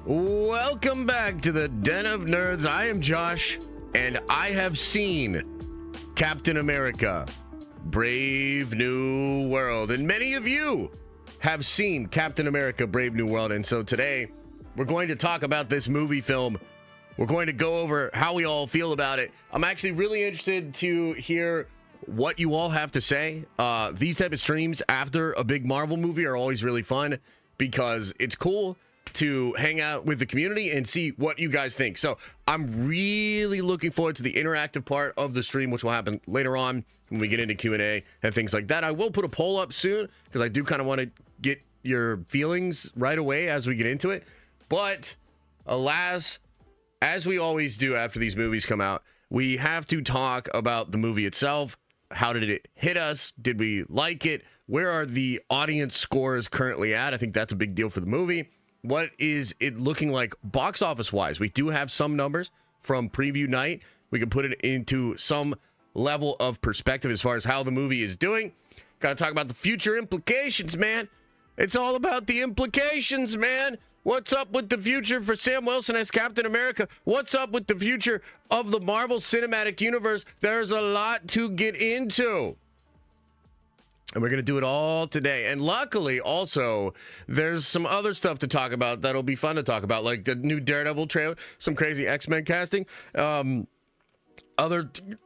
Welcome back to the Den of Nerds. I am Josh, and I have seen Captain America, Brave New World. And many of you have seen Captain America, Brave New World. And so today, we're going to talk about this movie film. We're going to go over how we all feel about it. I'm actually really interested to hear what you all have to say. These type of streams after a big Marvel movie are always really fun because it's cool to hang out with the community and see what you guys think. So I'm really looking forward to the interactive part of the stream, which will happen later on when we get into Q&A and things like that. I will put a poll up soon because I do kind of want to get your feelings right away as we get into it. But alas, as we always do after these movies come out, we have to talk about the movie itself. How did it hit us? Did we like it? Where are the audience scores currently at? I think that's a big deal for the movie. What is it looking like box office wise? We do have some numbers from preview night. We can put it into some level of perspective as far as how the movie is doing. Got to talk about the future implications, man. It's all about the implications, man. What's up with the future for Sam Wilson as Captain America? What's up with the future of the Marvel Cinematic Universe? There's a lot to get into. And we're going to do it all today. And luckily, also, there's some other stuff to talk about that'll be fun to talk about, like the new Daredevil trailer, some crazy X-Men casting, other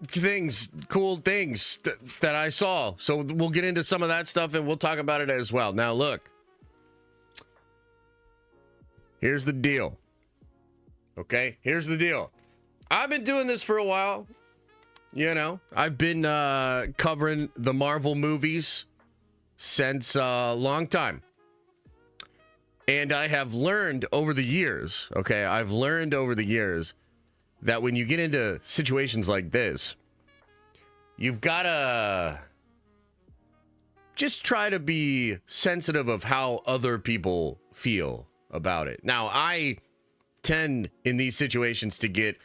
things, cool things that I saw. So we'll get into some of that stuff, and we'll talk about it as well. Now, look. Here's the deal. Okay? Here's the deal. I've been doing this for a while. You know, I've been covering the Marvel movies since a long time. And I have learned over the years, okay, I've learned over the years that when you get into situations like this, you've got to just try to be sensitive of how other people feel about it. Now, I tend in these situations to get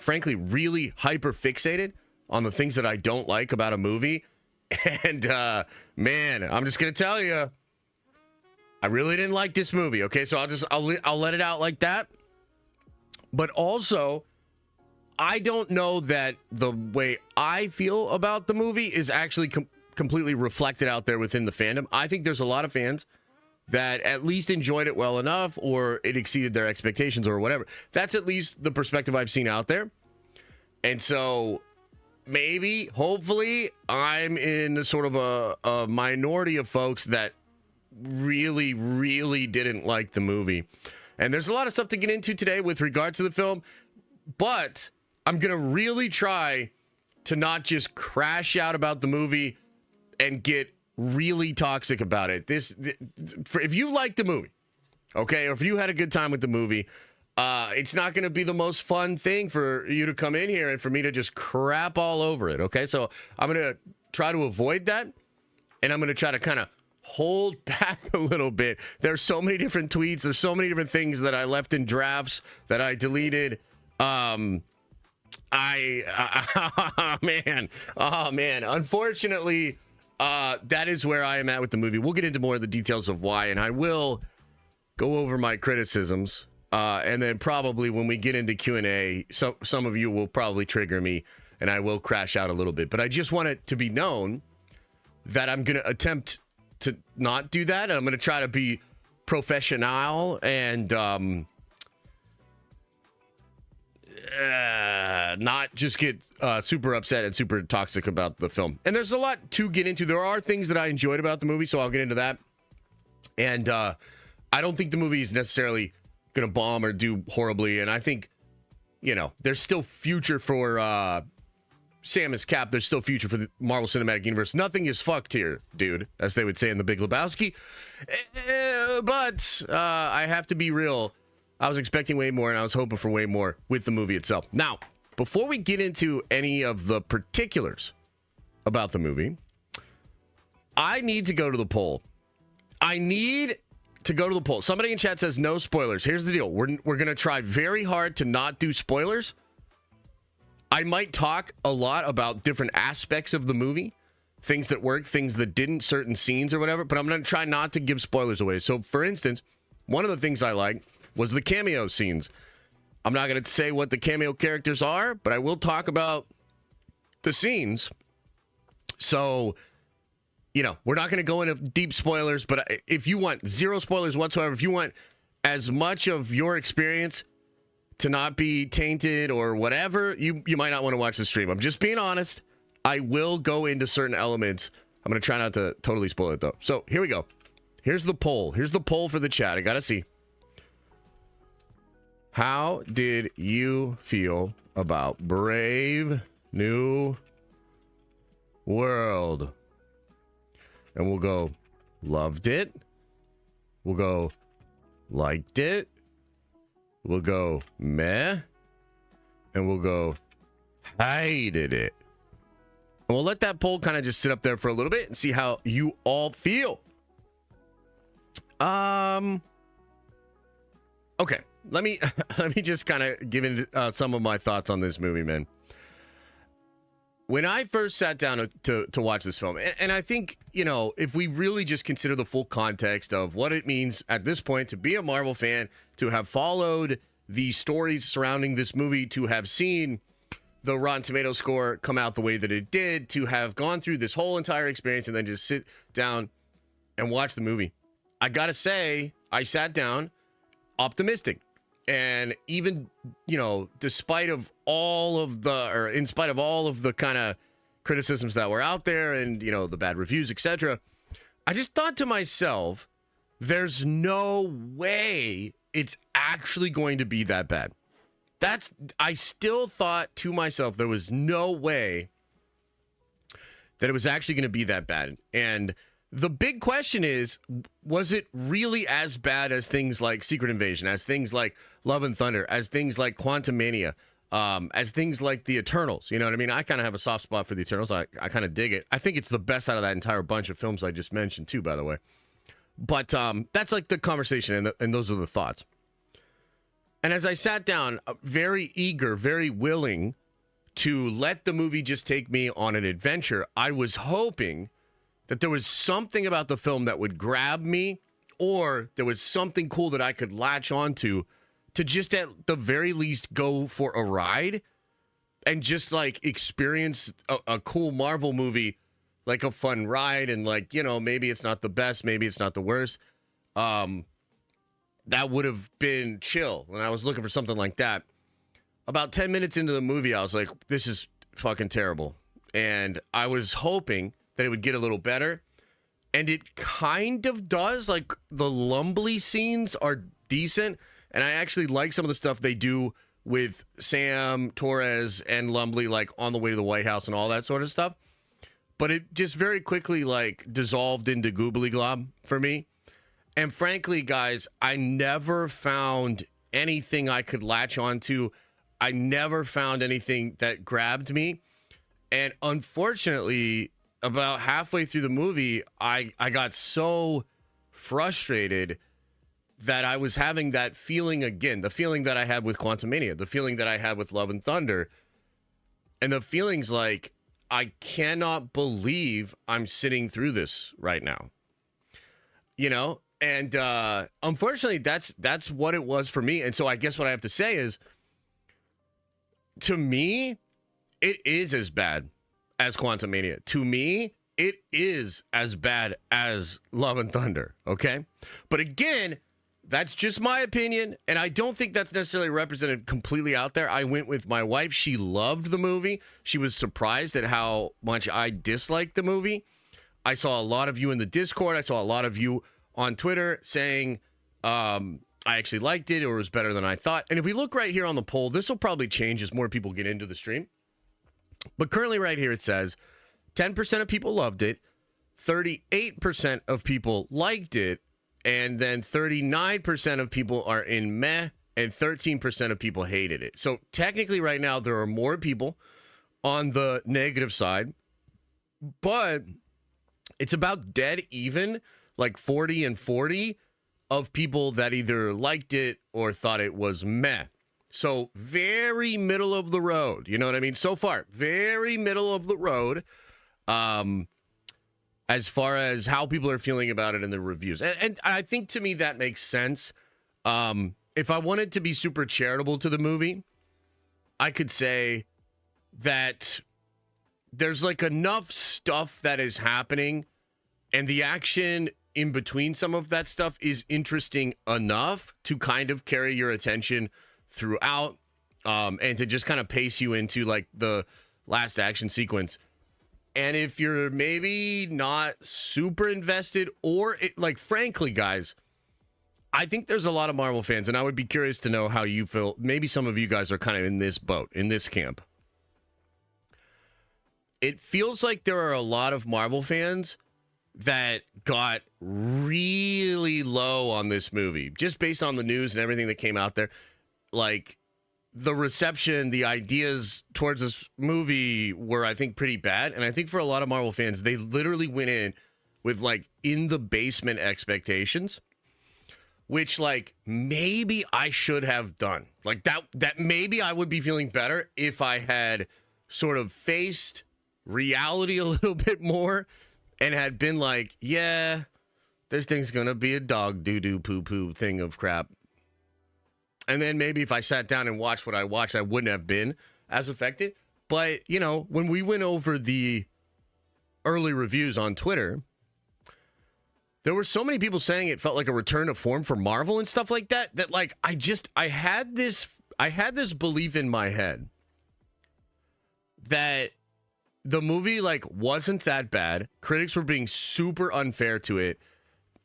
frankly, really hyper fixated on the things that I don't like about a movie. And, man, I'm just going to tell you, I really didn't like this movie. Okay. So I'll let it out like that. But also, I don't know that the way I feel about the movie is actually completely reflected out there within the fandom. I think there's a lot of fans that at least enjoyed it well enough, or it exceeded their expectations, or whatever. That's at least the perspective I've seen out there. And so maybe, hopefully, I'm in sort of a minority of folks that really, really didn't like the movie. And there's a lot of stuff to get into today with regards to the film, but I'm going to really try to not just crash out about the movie and get really toxic about it. If you like the movie, okay, or if you had a good time with the movie, it's not going to be the most fun thing for you to come in here and for me to just crap all over it, okay? So I'm going to try to avoid that, and I'm going to try to kind of hold back a little bit. There's so many different tweets, there's so many different things that I left in drafts that I deleted. Man, unfortunately, that is where I am at with the movie. We'll get into more of the details of why, and I will go over my criticisms. And then probably when we get into Q&A, some of you will probably trigger me, and I will crash out a little bit. But I just want it to be known that I'm going to attempt to not do that, and I'm going to try to be professional and not just get super upset and super toxic about the film. And there's a lot to get into. There are things that I enjoyed about the movie, so I'll get into that. And I don't think the movie is necessarily going to bomb or do horribly. And I think, you know, there's still future for Sam as Cap. There's still future for the Marvel Cinematic Universe. Nothing is fucked here, dude, as they would say in The Big Lebowski. But I have to be real. I was expecting way more, and I was hoping for way more with the movie itself. Now, before we get into any of the particulars about the movie, I need to go to the poll. Somebody in chat says no spoilers. Here's the deal. We're going to try very hard to not do spoilers. I might talk a lot about different aspects of the movie, things that worked, things that didn't, certain scenes or whatever, but I'm going to try not to give spoilers away. So, for instance, one of the things I like was the cameo scenes. I'm not going to say what the cameo characters are, but I will talk about the scenes. So, we're not going to go into deep spoilers, but if you want zero spoilers whatsoever, if you want as much of your experience to not be tainted or whatever, you might not want to watch the stream. I'm just being honest. I will go into certain elements. I'm going to try not to totally spoil it, though. So here we go. Here's the poll. Here's the poll for the chat. I got to see. How did you feel about Brave New World? And we'll go, loved it. We'll go, liked it. We'll go, meh. And we'll go, hated it. And we'll let that poll kind of just sit up there for a little bit and see how you all feel. Okay, let me just kind of give in some of my thoughts on this movie, man. When I first sat down to watch this film, and I think, if we really just consider the full context of what it means at this point to be a Marvel fan, to have followed the stories surrounding this movie, to have seen the Rotten Tomatoes score come out the way that it did, to have gone through this whole entire experience and then just sit down and watch the movie. I gotta say, I sat down optimistic. And even, in spite of all of the kind of criticisms that were out there and, the bad reviews, etc., I just thought to myself, there's no way it's actually going to be that bad. I still thought to myself, there was no way that it was actually going to be that bad. And the big question is, was it really as bad as things like Secret Invasion, as things like Love and Thunder, as things like Quantumania, as things like The Eternals? You know what I mean? I kind of have a soft spot for The Eternals. I kind of dig it. I think it's the best out of that entire bunch of films I just mentioned too, by the way. But that's like the conversation, and those are the thoughts. And as I sat down, very eager, very willing to let the movie just take me on an adventure, I was hoping that there was something about the film that would grab me, or there was something cool that I could latch onto to just at the very least go for a ride and just like experience a cool Marvel movie, like a fun ride. And like, maybe it's not the best, maybe it's not the worst. That would have been chill when I was looking for something like that. About 10 minutes into the movie, I was like, this is fucking terrible. And I was hoping that it would get a little better. And it kind of does. Like, the Lumbly scenes are decent. And I actually like some of the stuff they do with Sam, Torres, and Lumbly, like, on the way to the White House and all that sort of stuff. But it just very quickly, like, dissolved into goobly glob for me. And frankly, guys, I never found anything I could latch onto. I never found anything that grabbed me. And unfortunately, about halfway through the movie, I got so frustrated that I was having that feeling again, the feeling that I had with Quantumania, the feeling that I had with Love and Thunder, and the feelings like, I cannot believe I'm sitting through this right now. And unfortunately, that's what it was for me. And so I guess what I have to say is, to me, it is as bad as Quantumania. To me, it is as bad as Love and Thunder, okay? But again, that's just my opinion, and I don't think that's necessarily represented completely out there. I went with my wife. She loved the movie. She was surprised at how much I disliked the movie. I saw a lot of you in the Discord. I saw a lot of you on Twitter saying I actually liked it or it was better than I thought. And if we look right here on the poll, this will probably change as more people get into the stream. But currently right here it says 10% of people loved it, 38% of people liked it, and then 39% of people are in meh, and 13% of people hated it. So technically right now there are more people on the negative side, but it's about dead even, like 40 and 40 of people that either liked it or thought it was meh. So very middle of the road. You know what I mean? So far, very middle of the road as far as how people are feeling about it in the reviews. And I think to me that makes sense. if I wanted to be super charitable to the movie, I could say that there's like enough stuff that is happening, and the action in between some of that stuff is interesting enough to kind of carry your attention throughout, and to just kind of pace you into like the last action sequence. And if you're maybe not super invested, or like, frankly, guys, I think there's a lot of Marvel fans, and I would be curious to know how you feel. Maybe some of you guys are kind of in this boat, in this camp. It feels like there are a lot of Marvel fans that got really low on this movie, just based on the news and everything that came out there. Like, the reception, the ideas towards this movie were, I think, pretty bad. And I think for a lot of Marvel fans, they literally went in with like in the basement expectations, which like maybe I should have done. Like that maybe I would be feeling better if I had sort of faced reality a little bit more and had been like, yeah, this thing's gonna be a dog doo-doo poo-poo thing of crap. And then maybe if I sat down and watched what I watched, I wouldn't have been as affected. But, you know, when we went over the early reviews on Twitter, there were so many people saying it felt like a return to form for Marvel and stuff like that, that like I had this belief in my head that the movie like wasn't that bad. Critics were being super unfair to it.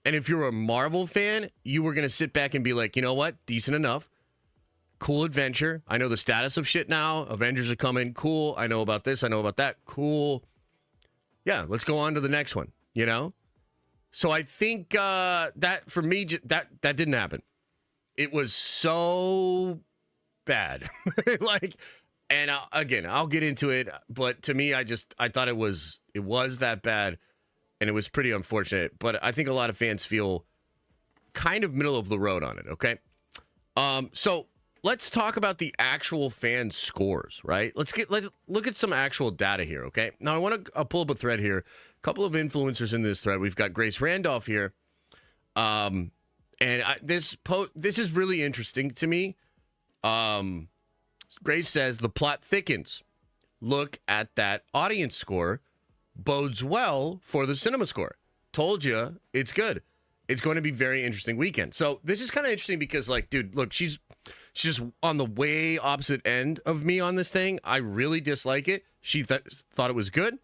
And if you're a Marvel fan, you were going to sit back and be like, you know what? Decent enough. Cool adventure. I know the status of shit now. Avengers are coming. Cool. I know about this. I know about that. Cool. Yeah, let's go on to the next one, you know? So I think that for me, that didn't happen. It was so bad. Like, and again, I'll get into it. But to me, I thought it was that bad. And it was pretty unfortunate, but I think a lot of fans feel kind of middle of the road on it, okay? So let's talk about the actual fan scores, right? Let's look at some actual data here, okay? Now, I want to pull up a thread here. A couple of influencers in this thread. We've got Grace Randolph here. And this is really interesting to me. Grace says, the plot thickens. Look at that audience score. Bodes well for the cinema score. Told you it's good. It's going to be very interesting weekend. So this is kind of interesting because, like, dude, look, she's just on the way opposite end of me on this thing. I really dislike it. She thought it was good.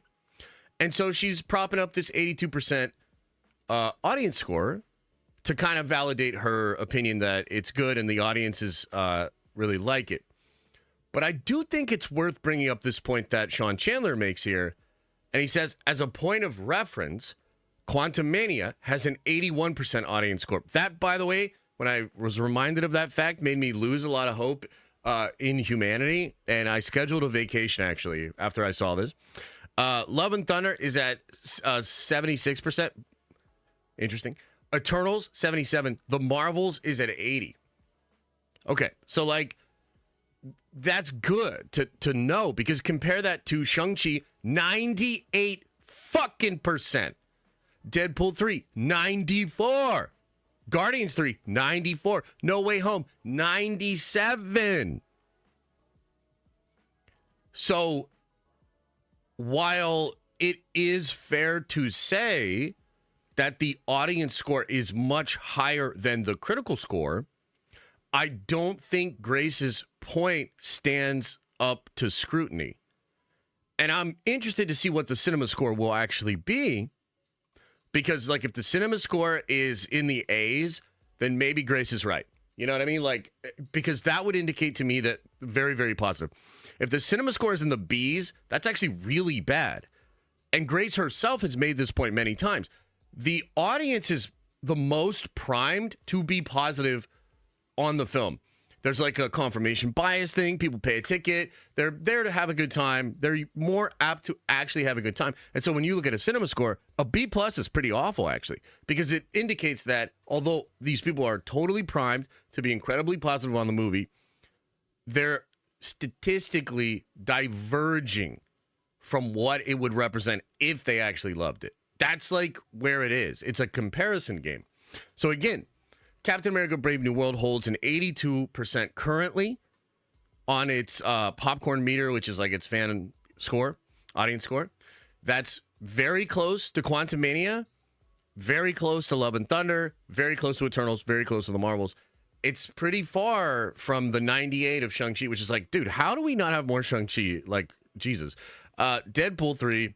And so she's propping up this 82% audience score to kind of validate her opinion that it's good and the audiences really like it. But I do think it's worth bringing up this point that Sean Chandler makes here. And he says, as a point of reference, Quantumania has an 81% audience score. That, by the way, when I was reminded of that fact, made me lose a lot of hope in humanity. And I scheduled a vacation, actually, after I saw this. Love and Thunder is at 76%. Interesting. Eternals, 77. The Marvels is at 80. Okay, so, like, that's good to know, because compare that to Shang-Chi, 98 fucking percent. Deadpool 3, 94. Guardians 3, 94. No Way Home, 97. So while it is fair to say that the audience score is much higher than the critical score, I don't think Grace's point stands up to scrutiny. And I'm interested to see what the cinema score will actually be, because, like, if the cinema score is in the A's, then maybe Grace is right. You know what I mean? Like, because that would indicate to me that very, very positive. If the cinema score is in the B's, that's actually really bad. And Grace herself has made this point many times. The audience is the most primed to be positive on the film. There's like a confirmation bias thing. People pay a ticket. They're there to have a good time. They're more apt to actually have a good time. And so when you look at a cinema score, a B+ is pretty awful, actually, because it indicates that although these people are totally primed to be incredibly positive on the movie, they're statistically diverging from what it would represent if they actually loved it. That's like where it is. It's a comparison game. So again, Captain America Brave New World holds an 82% currently on its popcorn meter, which is like its fan score, audience score. That's very close to Quantumania, very close to Love and Thunder, very close to Eternals, very close to the Marvels. It's pretty far from the 98 of Shang-Chi, which is like, dude, how do we not have more Shang-Chi? Like, Jesus. Deadpool 3,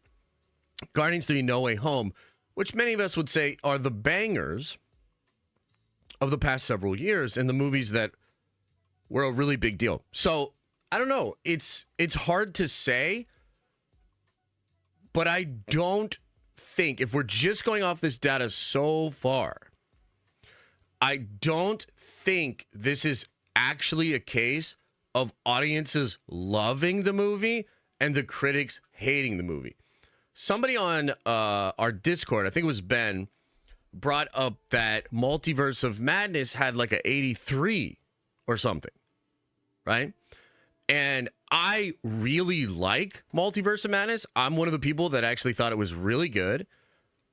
Guardians 3, No Way Home, which many of us would say are the bangers of the past several years and the movies that were a really big deal. So, I don't know. It's hard to say, but I don't think, if we're just going off this data so far, I don't think this is actually a case of audiences loving the movie and the critics hating the movie. Somebody on our Discord, I think it was Ben, brought up that Multiverse of Madness had like a 83 or something, right? And I really like Multiverse of Madness. I'm one of the people that actually thought it was really good.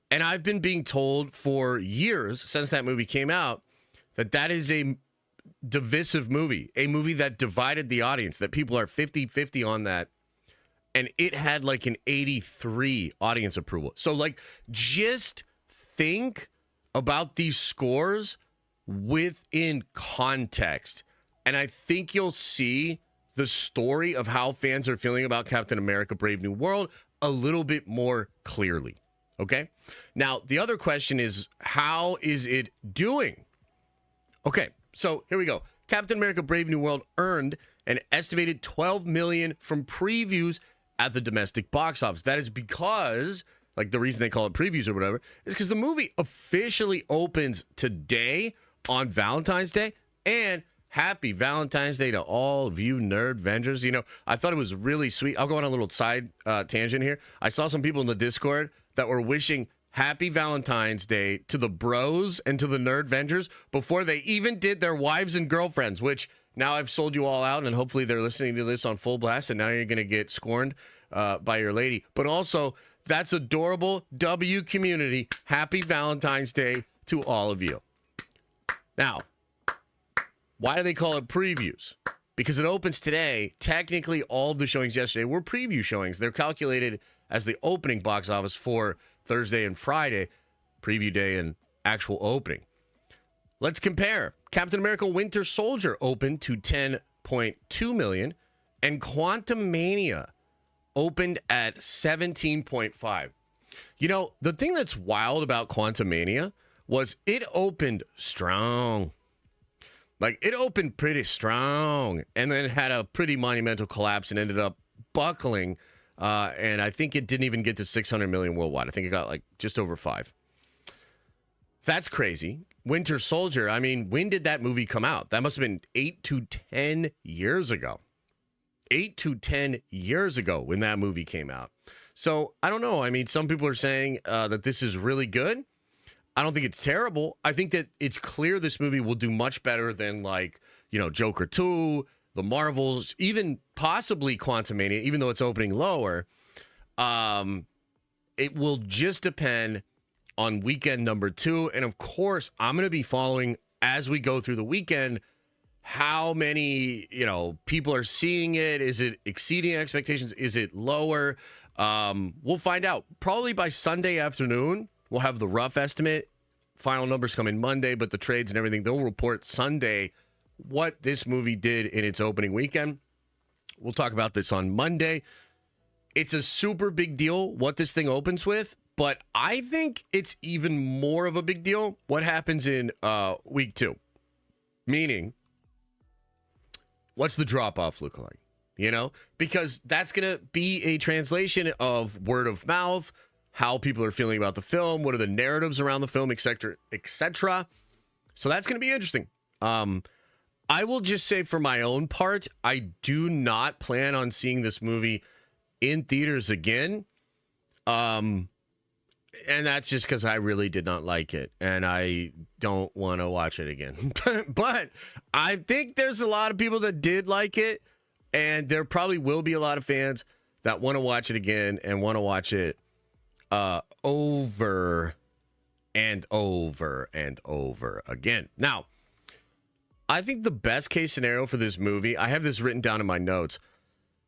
And I've been being told for years since that movie came out that that is a divisive movie, a movie that divided the audience, that people are 50-50 on that. And it had like an 83 audience approval. So like, just think about these scores within context. And I think you'll see the story of how fans are feeling about Captain America Brave New World a little bit more clearly. Okay? Now, the other question is, how is it doing? Okay, so here we go. Captain America Brave New World earned an estimated $12 million from previews at the domestic box office. That is because, like, the reason they call it previews or whatever is because the movie officially opens today on Valentine's Day. And happy Valentine's Day to all of you nerd Vengers. You know, I thought it was really sweet. I'll go on a little side tangent here. I saw some people in the Discord that were wishing happy Valentine's Day to the bros and to the nerd Vengers before they even did their wives and girlfriends, which now I've sold you all out, and hopefully they're listening to this on full blast, and now you're going to get scorned by your lady. But also, that's adorable. W community. Happy Valentine's Day to all of you. Now, why do they call it previews? Because it opens today. Technically, all of the showings yesterday were preview showings. They're calculated as the opening box office for Thursday and Friday, preview day and actual opening. Let's compare. Captain America Winter Soldier opened to 10.2 million, and Quantumania opened at 17.5. You know, the thing that's wild about Quantumania was it opened strong. Like, it opened pretty strong and then had a pretty monumental collapse and ended up buckling. And I think it didn't even get to 600 million worldwide. I think it got like just over 5. That's crazy. Winter Soldier, I mean, when did that movie come out? That must have been 8 to 10 years ago. 8 to 10 years ago when that movie came out. So, I don't know. I mean, some people are saying that this is really good. I don't think it's terrible. I think that it's clear this movie will do much better than, like, you know, Joker 2, the Marvels, even possibly Quantumania, even though it's opening lower. It will just depend on weekend number 2. And of course, I'm going to be following as we go through the weekend how many, you know, people are seeing it. Is it exceeding expectations? Is it lower? We'll find out. Probably by Sunday afternoon, we'll have the rough estimate. Final numbers come in Monday, but the trades and everything, they'll report Sunday what this movie did in its opening weekend. We'll talk about this on Monday. It's a super big deal what this thing opens with, but I think it's even more of a big deal what happens in week 2. Meaning, what's the drop-off look like? You know? Because that's going to be a translation of word of mouth, how people are feeling about the film, what are the narratives around the film, etc., etc. So that's going to be interesting. I will just say for my own part, I do not plan on seeing this movie in theaters again. And that's just because I really did not like it, and I don't want to watch it again. But I think there's a lot of people that did like it, and there probably will be a lot of fans that want to watch it again and want to watch it over and over and over again. Now, I think the best case scenario for this movie, I have this written down in my notes.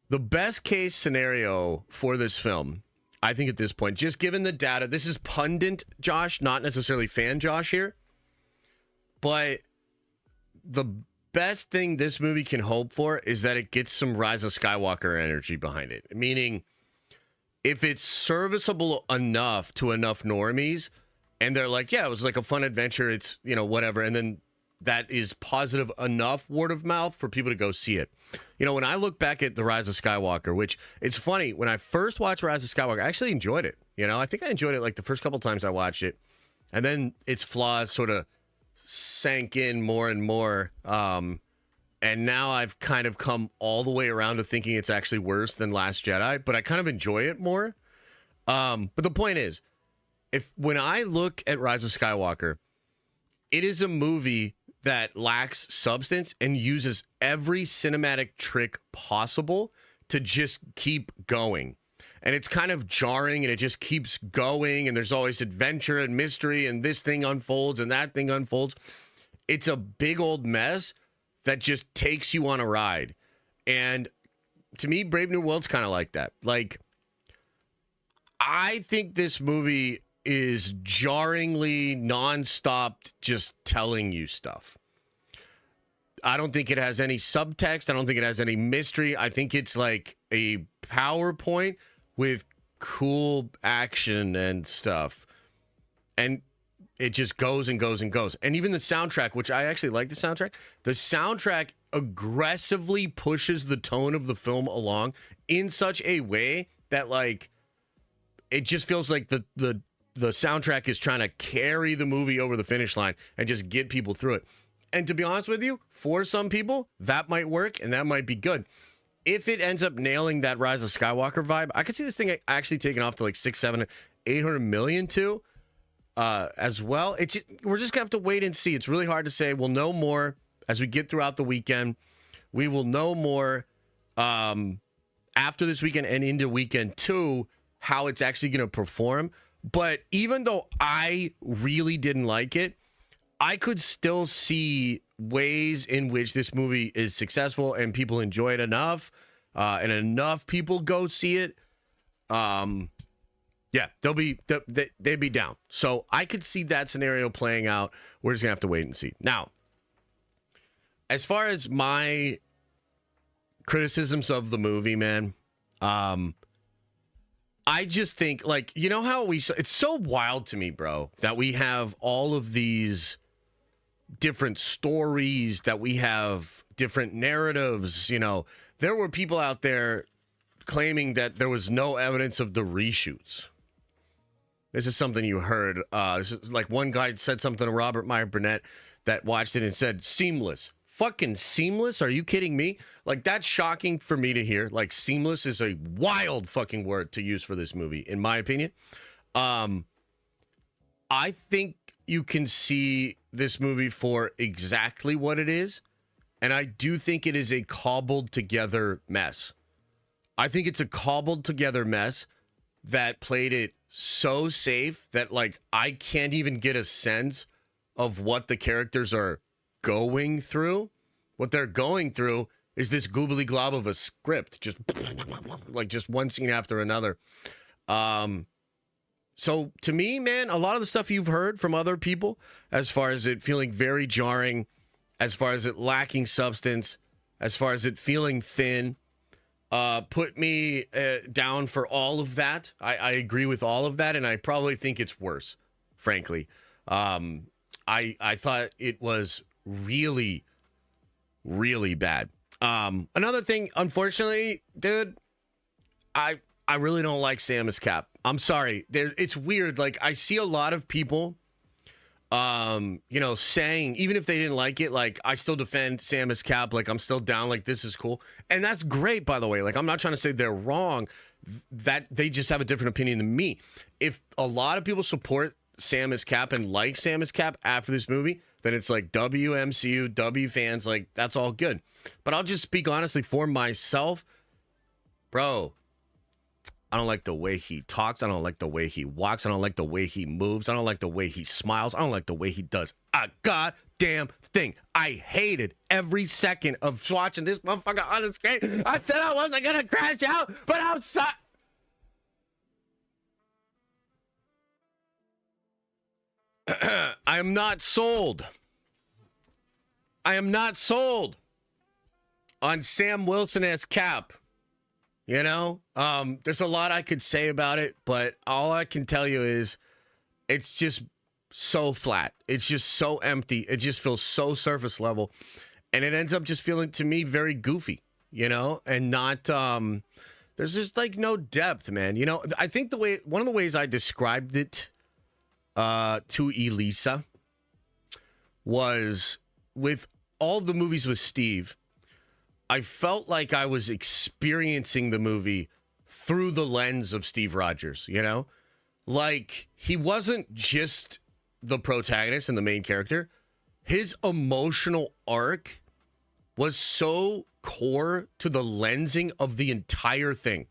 The best case scenario for this film, I think at this point, just given the data, this is pundit Josh, not necessarily fan Josh here, but the best thing this movie can hope for is that it gets some Rise of Skywalker energy behind it. Meaning, if it's serviceable enough to enough normies, and they're like, yeah, it was like a fun adventure, it's, you know, whatever, and then that is positive enough word of mouth for people to go see it. You know, when I look back at The Rise of Skywalker, which it's funny, when I first watched Rise of Skywalker, I actually enjoyed it. You know, I think I enjoyed it like the first couple times I watched it. And then its flaws sort of sank in more and more. And now I've kind of come all the way around to thinking it's actually worse than Last Jedi, but I kind of enjoy it more. But the point is, when I look at Rise of Skywalker, it is a movie that lacks substance and uses every cinematic trick possible to just keep going. And it's kind of jarring, and it just keeps going, and there's always adventure and mystery, and this thing unfolds and that thing unfolds. It's a big old mess that just takes you on a ride. And to me, Brave New World's kind of like that. Like, I think this movie is jarringly nonstop just telling you stuff. I don't think it has any subtext. I don't think it has any mystery. I think it's like a PowerPoint with cool action and stuff. And it just goes and goes and goes. And even the soundtrack, which I actually like the soundtrack aggressively pushes the tone of the film along in such a way that, like, it just feels like the soundtrack is trying to carry the movie over the finish line and just get people through it. And to be honest with you, for some people, that might work and that might be good. If it ends up nailing that Rise of Skywalker vibe, I could see this thing actually taking off to like 6, 7, 800 million too, as well. We're just gonna have to wait and see. It's really hard to say. We'll know more as we get throughout the weekend. We will know more after this weekend and into weekend 2 how it's actually going to perform. But even though I really didn't like it, I could still see ways in which this movie is successful and people enjoy it enough, and enough people go see it. Yeah, they'd be down. So I could see that scenario playing out. We're just gonna have to wait and see. Now, as far as my criticisms of the movie, man, I just think, like, you know how it's so wild to me, bro, that we have all of these different stories, that we have different narratives. You know, there were people out there claiming that there was no evidence of the reshoots. This is something you heard. This is like one guy said something to Robert Meyer Burnett that watched it and said, seamless. Fucking seamless? Are you kidding me? Like, that's shocking for me to hear. Like, seamless is a wild fucking word to use for this movie, in my opinion. I think you can see this movie for exactly what it is, and I do think it is a cobbled together mess. I think it's a cobbled together mess that played it so safe that, like, I can't even get a sense of what the characters are going through. What they're going through is this goobly glob of a script, just like just one scene after another. So to me, man, a lot of the stuff you've heard from other people, as far as it feeling very jarring, as far as it lacking substance, as far as it feeling thin, put me down for all of that. I agree with all of that, and I probably think it's worse, frankly. I thought it was really, really bad. Another thing, unfortunately, dude, I really don't like Samus Cap. I'm sorry. It's weird. Like, I see a lot of people, you know, saying, even if they didn't like it, like, I still defend Samus Cap. Like, I'm still down. Like, this is cool. And that's great, by the way. Like, I'm not trying to say they're wrong. That they just have a different opinion than me. If a lot of people support Samus Cap and like Samus Cap after this movie, then it's like WMCU, W fans, like, that's all good. But I'll just speak honestly for myself. Bro, I don't like the way he talks. I don't like the way he walks. I don't like the way he moves. I don't like the way he smiles. I don't like the way he does a goddamn thing. I hated every second of watching this motherfucker on the screen. I said I wasn't going to crash out, but I'm sorry. I am not sold. I am not sold on Sam Wilson as Cap. You know, there's a lot I could say about it, but all I can tell you is it's just so flat. It's just so empty. It just feels so surface level. And it ends up just feeling to me very goofy, you know, and not, there's just like no depth, man. You know, I think one of the ways I described it to Elisa was with all the movies with Steve, I felt like I was experiencing the movie through the lens of Steve Rogers, you know? Like, he wasn't just the protagonist and the main character. His emotional arc was so core to the lensing of the entire thing.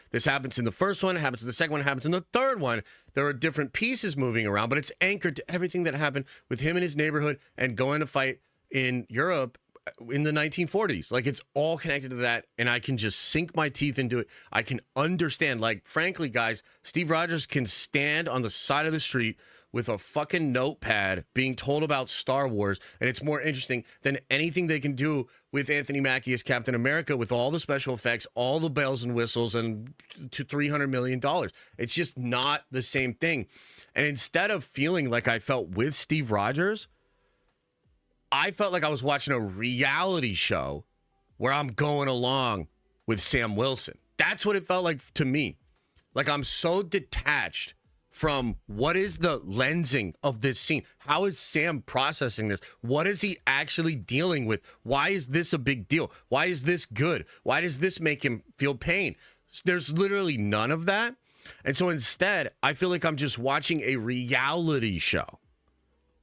This happens in the first one, it happens in the second one, it happens in the third one. There are different pieces moving around, but it's anchored to everything that happened with him in his neighborhood and going to fight in Europe in the 1940s. Like, it's all connected to that, and I can just sink my teeth into it. I can understand. Like, frankly, guys, Steve Rogers can stand on the side of the street with a fucking notepad being told about Star Wars, and it's more interesting than anything they can do with Anthony Mackie as Captain America, with all the special effects, all the bells and whistles, and to $300 million. It's just not the same thing. And instead of feeling like I felt with Steve Rogers, I felt like I was watching a reality show where I'm going along with Sam Wilson. That's what it felt like to me. Like, I'm so detached from what is the lensing of this scene. How is Sam processing this? What is he actually dealing with? Why is this a big deal? Why is this good? Why does this make him feel pain? There's literally none of that. And so instead, I feel like I'm just watching a reality show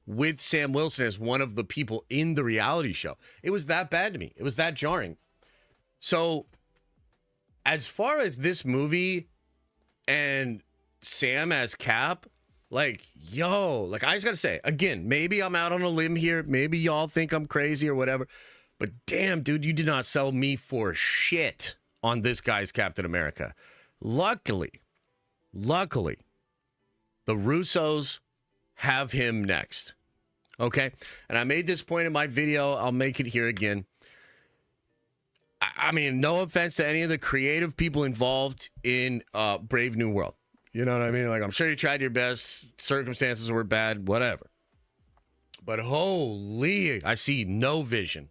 with Sam Wilson as one of the people in the reality show. It was that bad to me. It was that jarring. So as far as this movie and Sam as Cap, like, yo, like, I just gotta say, again, maybe I'm out on a limb here. Maybe y'all think I'm crazy or whatever. But damn, dude, you did not sell me for shit on this guy's Captain America. Luckily, the Russos have him next. Okay? And I made this point in my video. I'll make it here again. I mean, no offense to any of the creative people involved in Brave New World. You know what I mean? Like, I'm sure you tried your best. Circumstances were bad, whatever. But holy, I see no vision.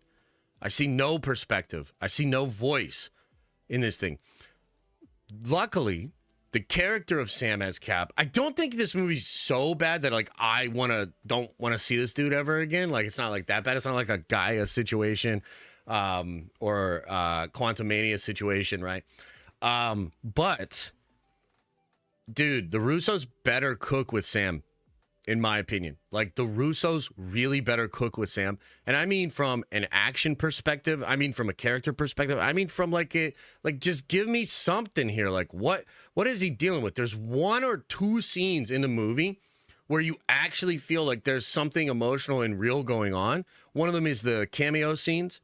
I see no perspective. I see no voice in this thing. Luckily, the character of Sam as Cap, I don't think this movie's so bad that, like, I don't want to see this dude ever again. Like, it's not like that bad. It's not like a Gaia situation or Quantumania situation, right? But dude, the Russos better cook with Sam, in my opinion. Like, the Russos really better cook with Sam. And I mean from an action perspective. I mean from a character perspective. I mean from just give me something here. Like, what is he dealing with? There's one or two scenes in the movie where you actually feel like there's something emotional and real going on. One of them is the cameo scenes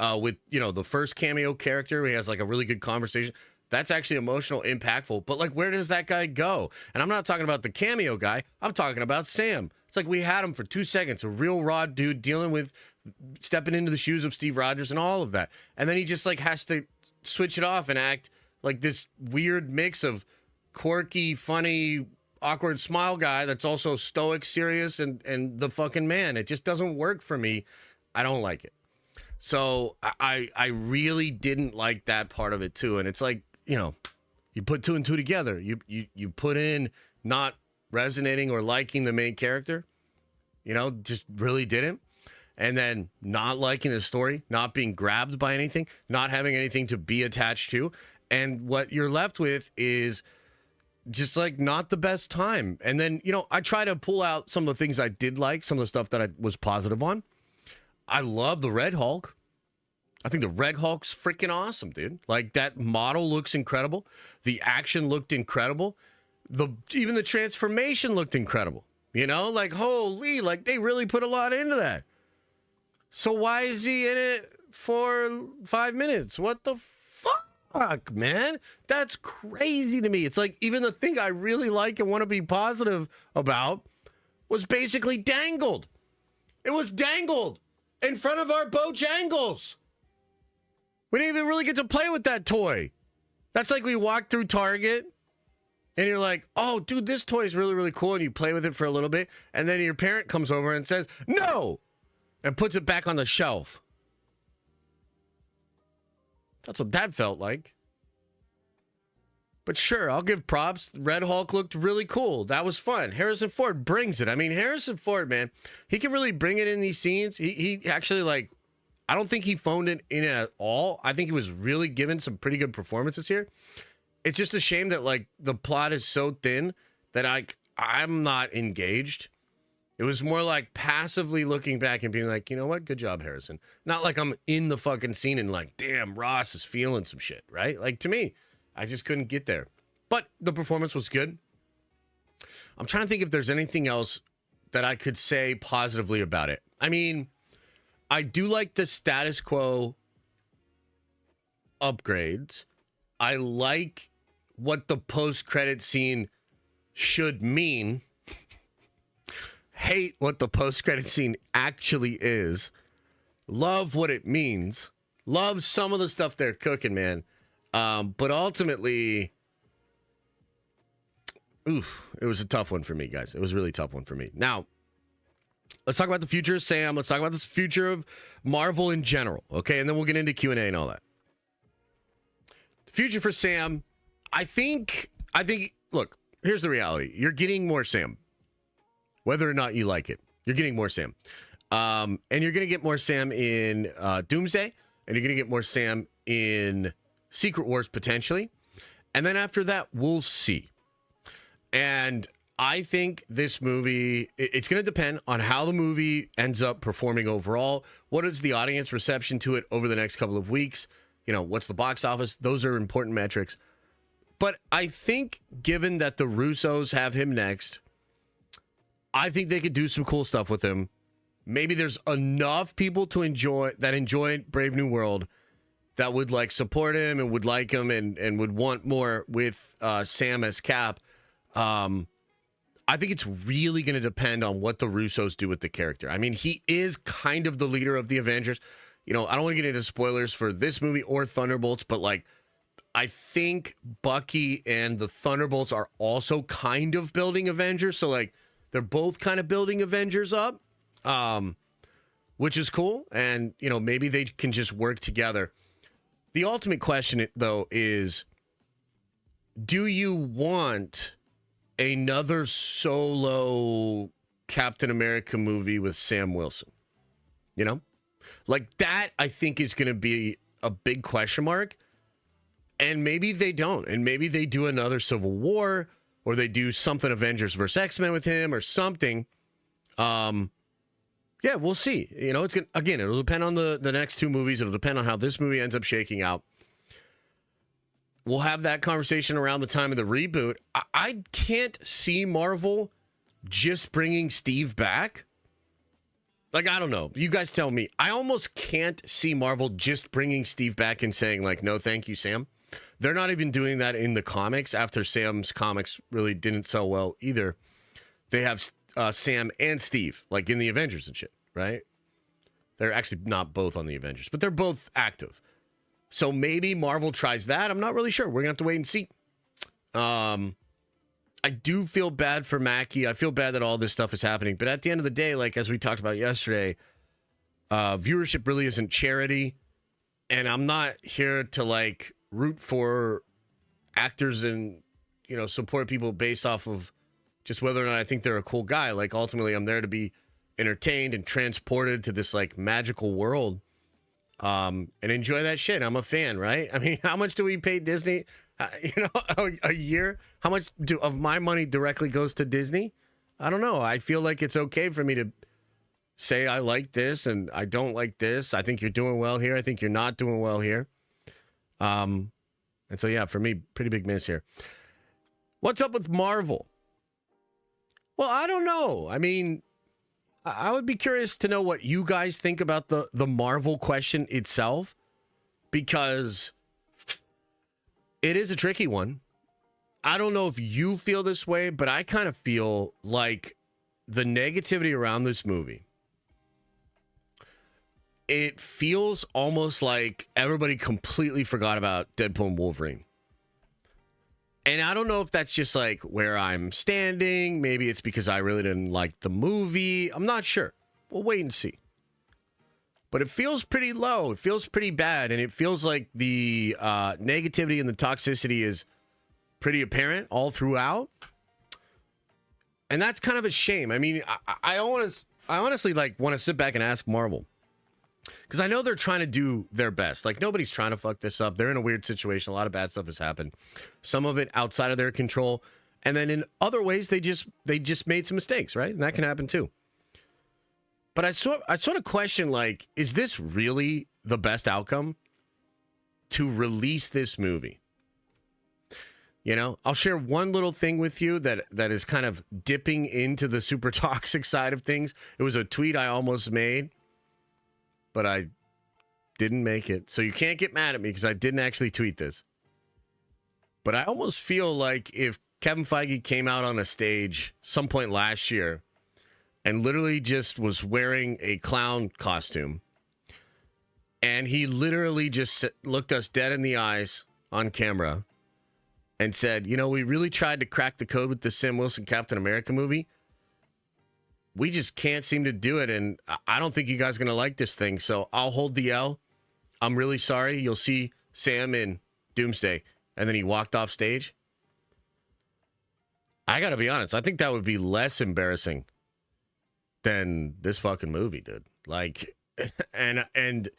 with, you know, the first cameo character. He has like a really good conversation. That's actually emotional, impactful. But, like, where does that guy go? And I'm not talking about the cameo guy. I'm talking about Sam. It's like we had him for 2 seconds, a real raw dude dealing with stepping into the shoes of Steve Rogers and all of that. And then he just, like, has to switch it off and act like this weird mix of quirky, funny, awkward smile guy that's also stoic, serious, and the fucking man. It just doesn't work for me. I don't like it. So I really didn't like that part of it, too. And it's like, you know, you put two and two together. You put in not resonating or liking the main character, you know, just really didn't. And then not liking the story, not being grabbed by anything, not having anything to be attached to. And what you're left with is just, like, not the best time. And then, you know, I try to pull out some of the things I did like, some of the stuff that I was positive on. I love the Red Hulk. I think the Red Hulk's freaking awesome, dude. Like, that model looks incredible. The action looked incredible. Even the transformation looked incredible. You know, like, holy, like, they really put a lot into that. So why is he in it for 5 minutes? What the fuck, man? That's crazy to me. It's like, even the thing I really like and want to be positive about was basically dangled. It was dangled in front of our Bojangles. We didn't even really get to play with that toy. That's like we walked through Target and you're like, oh, dude, this toy is really, really cool. And you play with it for a little bit. And then your parent comes over and says, no, and puts it back on the shelf. That's what that felt like. But sure, I'll give props. Red Hulk looked really cool. That was fun. Harrison Ford brings it. I mean, Harrison Ford, man, he can really bring it in these scenes. He actually, like, I don't think he phoned it in at all. I think he was really giving some pretty good performances here. It's just a shame that, like, the plot is so thin that I'm not engaged. It was more like passively looking back and being like, you know what? Good job, Harrison. Not like I'm in the fucking scene and like, damn, Ross is feeling some shit, right? Like, to me, I just couldn't get there. But the performance was good. I'm trying to think if there's anything else that I could say positively about it. I mean, I do like the status quo upgrades. I like what the post-credit scene should mean. Hate what the post-credit scene actually is. Love what it means. Love some of the stuff they're cooking, man. But ultimately, it was a tough one for me, guys. It was a really tough one for me. Now, let's talk about the future of Sam. Let's talk about the future of Marvel in general, okay? And then we'll get into Q&A and all that. The future for Sam, I think, look, here's the reality. You're getting more Sam. Whether or not you like it, you're getting more Sam. And you're going to get more Sam in Doomsday, and you're going to get more Sam in Secret Wars, potentially. And then after that, we'll see. And I think this movie, it's going to depend on how the movie ends up performing overall. What is the audience reception to it over the next couple of weeks? You know, what's the box office? Those are important metrics. But I think given that the Russos have him next, I think they could do some cool stuff with him. Maybe there's enough people to enjoy Brave New World that would like support him and would like him and would want more with Sam as Cap. I think it's really going to depend on what the Russos do with the character. I mean, he is kind of the leader of the Avengers. You know, I don't want to get into spoilers for this movie or Thunderbolts, but like, I think Bucky and the Thunderbolts are also kind of building Avengers. So like, they're both kind of building Avengers up, which is cool. And, you know, maybe they can just work together. The ultimate question, though, is do you want another solo Captain America movie with Sam Wilson? You know? Like, that, I think, is going to be a big question mark. And maybe they don't. And maybe they do another Civil War, or they do something Avengers versus X-Men with him or something. Yeah, we'll see. You know, it's gonna, again, it'll depend on the next two movies. It'll depend on how this movie ends up shaking out. We'll have that conversation around the time of the reboot. I can't see Marvel just bringing Steve back. Like, I don't know. You guys tell me. I almost can't see Marvel just bringing Steve back and saying, like, no, thank you, Sam. They're not even doing that in the comics after Sam's comics really didn't sell well either. They have Sam and Steve, like in the Avengers and shit, right? They're actually not both on the Avengers, but they're both active. So maybe Marvel tries that. I'm not really sure. We're going to have to wait and see. I do feel bad for Mackie. I feel bad that all this stuff is happening. But at the end of the day, like as we talked about yesterday, viewership really isn't charity. And I'm not here to like root for actors and, you know, support people based off of just whether or not I think they're a cool guy. Like ultimately I'm there to be entertained and transported to this like magical world and enjoy that shit. I'm a fan, right? I mean, how much do we pay Disney? You know, a year? How much of my money directly goes to Disney? I don't know. I feel like it's okay for me to say I like this and I don't like this. I think you're doing well here. I think you're not doing well here. And so, yeah, for me, pretty big miss here. What's up with Marvel? Well, I don't know. I mean, I would be curious to know what you guys think about the Marvel question itself, because it is a tricky one. I don't know if you feel this way, but I kind of feel like the negativity around this movie, it feels almost like everybody completely forgot about Deadpool and Wolverine. And I don't know if that's just like where I'm standing. Maybe it's because I really didn't like the movie. I'm not sure. We'll wait and see. But it feels pretty low. It feels pretty bad. And it feels like the negativity and the toxicity is pretty apparent all throughout. And that's kind of a shame. I mean, I honestly like want to sit back and ask Marvel, because I know they're trying to do their best. Like, nobody's trying to fuck this up. They're in a weird situation. A lot of bad stuff has happened. Some of it outside of their control. And then in other ways, they just made some mistakes, right? And that can happen too. But I sort of question, like, is this really the best outcome to release this movie? You know, I'll share one little thing with you that is kind of dipping into the super toxic side of things. It was a tweet I almost made, but I didn't make it. So you can't get mad at me because I didn't actually tweet this. But I almost feel like if Kevin Feige came out on a stage some point last year and literally just was wearing a clown costume, and he literally just looked us dead in the eyes on camera and said, you know, we really tried to crack the code with the Sam Wilson Captain America movie. We just can't seem to do it, and I don't think you guys are going to like this thing, so I'll hold the L. I'm really sorry. You'll see Sam in Doomsday. And then he walked off stage. I got to be honest. I think that would be less embarrassing than this fucking movie, dude. Like, and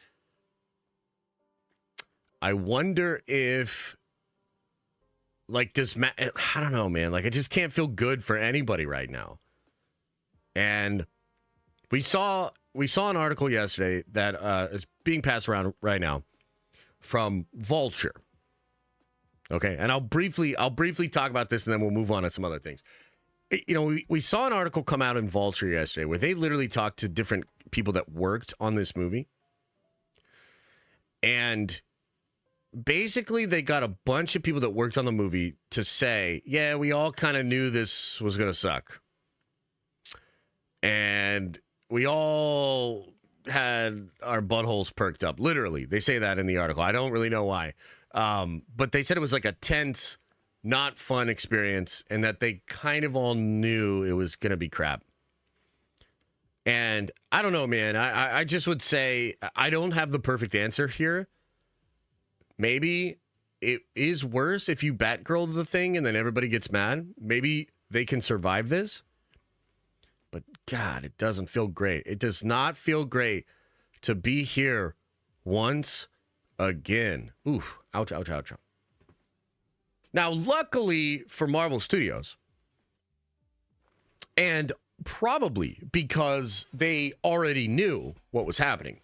I wonder if, like, I don't know, man. Like, I just can't feel good for anybody right now. And we saw an article yesterday that is being passed around right now from Vulture. Okay, and I'll briefly talk about this, and then we'll move on to some other things. You know, we saw an article come out in Vulture yesterday where they literally talked to different people that worked on this movie. And basically, they got a bunch of people that worked on the movie to say, yeah, we all kind of knew this was going to suck. And we all had our buttholes perked up. Literally, they say that in the article. I don't really know why. But they said it was like a tense, not fun experience, and that they kind of all knew it was going to be crap. And I don't know, man. I just would say I don't have the perfect answer here. Maybe it is worse if you Batgirl the thing and then everybody gets mad. Maybe they can survive this. But God, it doesn't feel great. It does not feel great to be here once again. Oof. Ouch, ouch, ouch. Now, luckily for Marvel Studios, and probably because they already knew what was happening,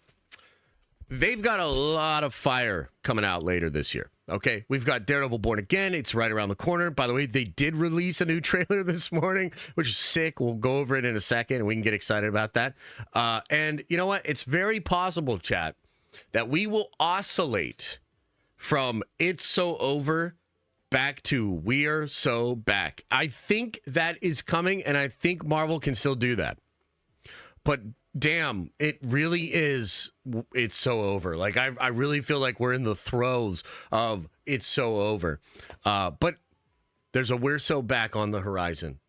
they've got a lot of fire coming out later this year. Okay, we've got Daredevil Born Again. It's right around the corner. By the way, they did release a new trailer this morning, which is sick. We'll go over it in a second, and we can get excited about that. And you know what? It's very possible, chat, that we will oscillate from It's So Over back to We're So Back. I think that is coming, and I think Marvel can still do that. But damn, it really is It's So Over. Like, I really feel like we're in the throes of It's So Over. But there's a We're So Back on the horizon,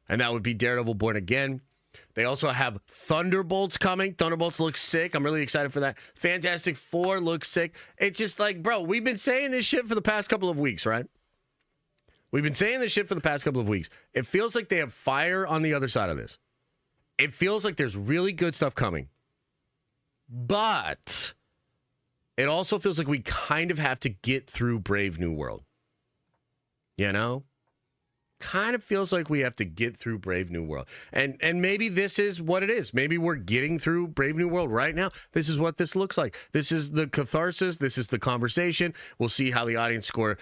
and that would be Daredevil Born Again. They also have Thunderbolts coming. Thunderbolts looks sick. I'm really excited for that. Fantastic Four looks sick. It's just like, bro, we've been saying this shit for the past couple of weeks, right? We've been saying this shit for the past couple of weeks. It feels like they have fire on the other side of this. It feels like there's really good stuff coming. But it also feels like we kind of have to get through Brave New World. You know? kind of feels like we have to get through Brave New World. And maybe this is what it is. Maybe we're getting through Brave New World right now. This is what this looks like. This is the catharsis. This is the conversation. We'll see how the audience score,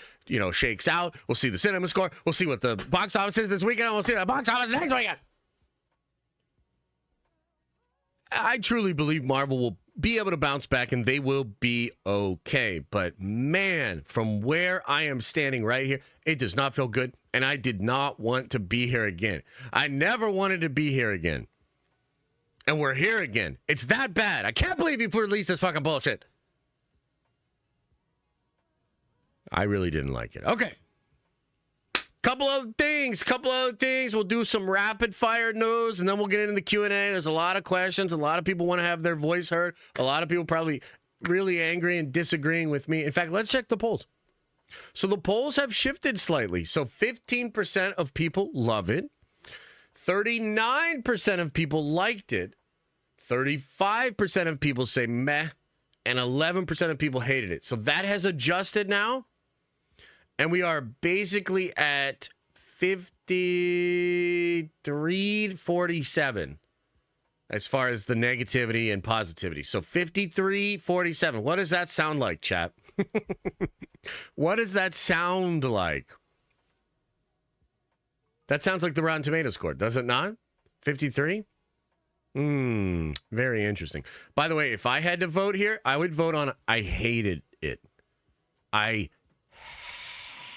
shakes out. We'll see the cinema score. We'll see what the box office is this weekend. And we'll see the box office next weekend. I truly believe Marvel will be able to bounce back and they will be okay. But man, from where I am standing right here, it does not feel good. And I did not want to be here again. I never wanted to be here again. And we're here again. It's that bad. I can't believe you released this fucking bullshit. I really didn't like it. Okay. Couple of things. We'll do some rapid fire news, and then we'll get into the Q&A. There's a lot of questions. A lot of people want to have their voice heard. A lot of people probably really angry and disagreeing with me. In fact, let's check the polls. So the polls have shifted slightly. So 15% of people love it. 39% of people liked it. 35% of people say meh. And 11% of people hated it. So that has adjusted now. And we are basically at 53-47 as far as the negativity and positivity. So 53-47. What does that sound like, chat? What does that sound like? That sounds like the Rotten Tomatoes score, does it not? 53? Very interesting. By the way, if I had to vote here, I would vote on I hated it. I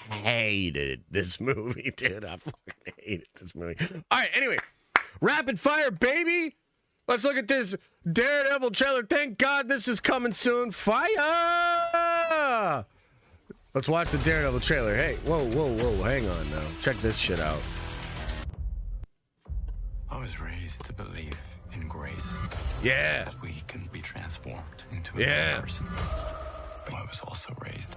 hated this movie, dude. I fucking hated this movie. All right, anyway. Rapid fire, baby. Let's look at this Daredevil trailer. Thank God this is coming soon. Fire! Let's watch the Daredevil trailer. Hey, whoa. Hang on now. Check this shit out. I was raised to believe in grace. Yeah. That we can be transformed into a better person. But I was also raised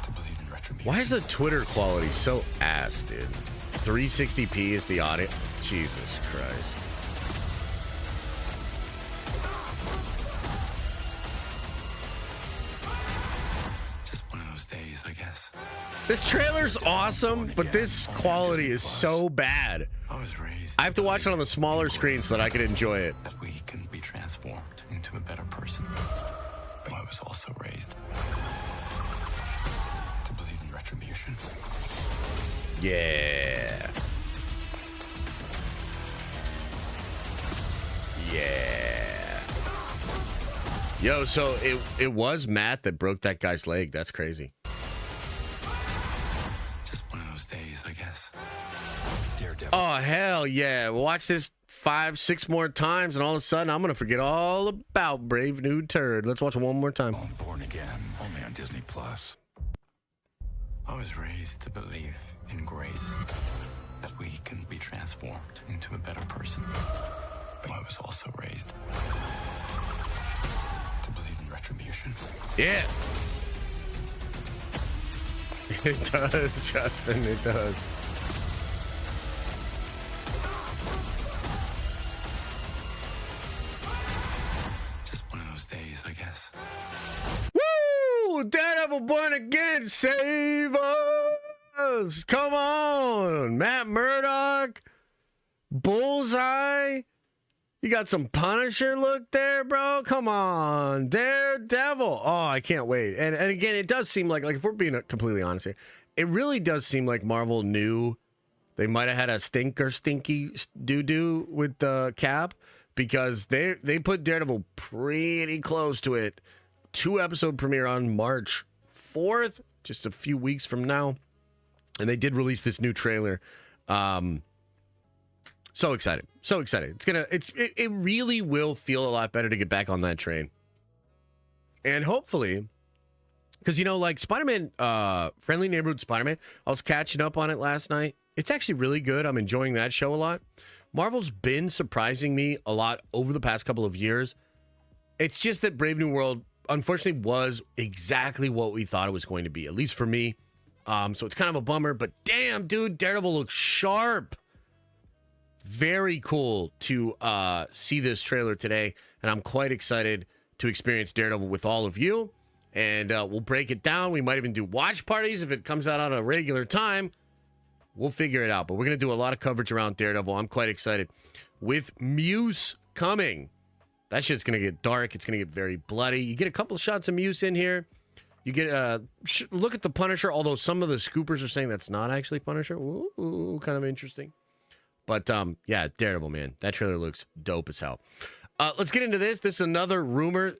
to believe in retribution. Why is the Twitter quality so ass, dude? 360p is the audio. Jesus Christ. Just one of those days, I guess. This trailer's awesome, but this quality is so bad. I was raised. I have to watch it on the smaller screen so that I can enjoy it. That we can be transformed into a better person. But I was also raised to believe in retribution. Yeah. Yo, so it was Matt that broke that guy's leg. That's crazy. Just one of those days, I guess. Daredevil. Oh, hell yeah. Watch this 5-6 more times, and all of a sudden, I'm going to forget all about Brave New Turd. Let's watch it one more time. I'm Born Again, only on Disney+. I was raised to believe in grace. That we can be transformed into a better person. But I was also raised to believe in retribution. Yeah. It does, Justin. It does. Just one of those days, I guess. Woo! Daredevil Born Again, save us! Come on! Matt Murdock, Bullseye. You got some Punisher look there, bro. Come on, Daredevil. Oh, I can't wait. And again, it does seem like if we're being completely honest here, it really does seem like Marvel knew they might have had a stinky doo-doo with the Cap, because they put Daredevil pretty close to it. 2-episode premiere on March 4th, just a few weeks from now. And they did release this new trailer. So excited. It really will feel a lot better to get back on that train. And hopefully, because, like Spider-Man, Friendly Neighborhood Spider-Man, I was catching up on it last night. It's actually really good. I'm enjoying that show a lot. Marvel's been surprising me a lot over the past couple of years. It's just that Brave New World, unfortunately, was exactly what we thought it was going to be, at least for me. So it's kind of a bummer, but damn, dude, Daredevil looks sharp. Very cool to see this trailer today, and I'm quite excited to experience Daredevil with all of you. and we'll break it down. We might even do watch parties if it comes out on a regular time. We'll figure it out, but we're going to do a lot of coverage around Daredevil. I'm quite excited. With Muse coming, that shit's going to get dark. It's going to get very bloody. You get a couple of shots of Muse in here. You get look at the Punisher, although some of the scoopers are saying that's not actually Punisher. Ooh, kind of interesting. But, yeah, Daredevil, man. That trailer looks dope as hell. Let's get into this. This is another rumor.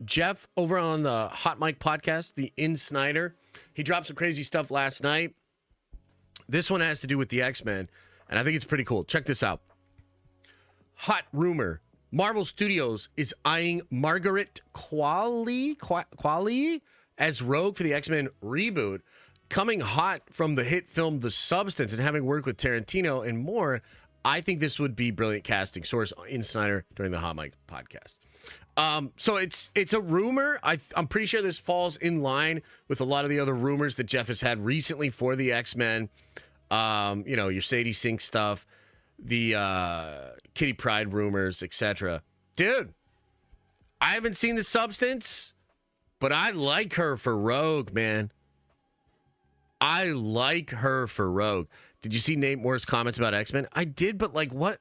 Jeff, over on the Hot Mic podcast, the In Snyder, he dropped some crazy stuff last night. This one has to do with the X-Men, and I think it's pretty cool. Check this out. Hot rumor. Marvel Studios is eyeing Margaret Qualley as Rogue for the X-Men reboot. Coming hot from the hit film The Substance and having worked with Tarantino and more, I think this would be brilliant casting. Source In Snyder during the Hot Mic podcast. So it's a rumor. I'm pretty sure this falls in line with a lot of the other rumors that Jeff has had recently for the X-Men. Your Sadie Sink stuff, the Kitty Pryde rumors, etc. Dude, I haven't seen The Substance, but I like her for Rogue, man. I like her for Rogue. Did you see Nate Moore's comments about X-Men? I did, but what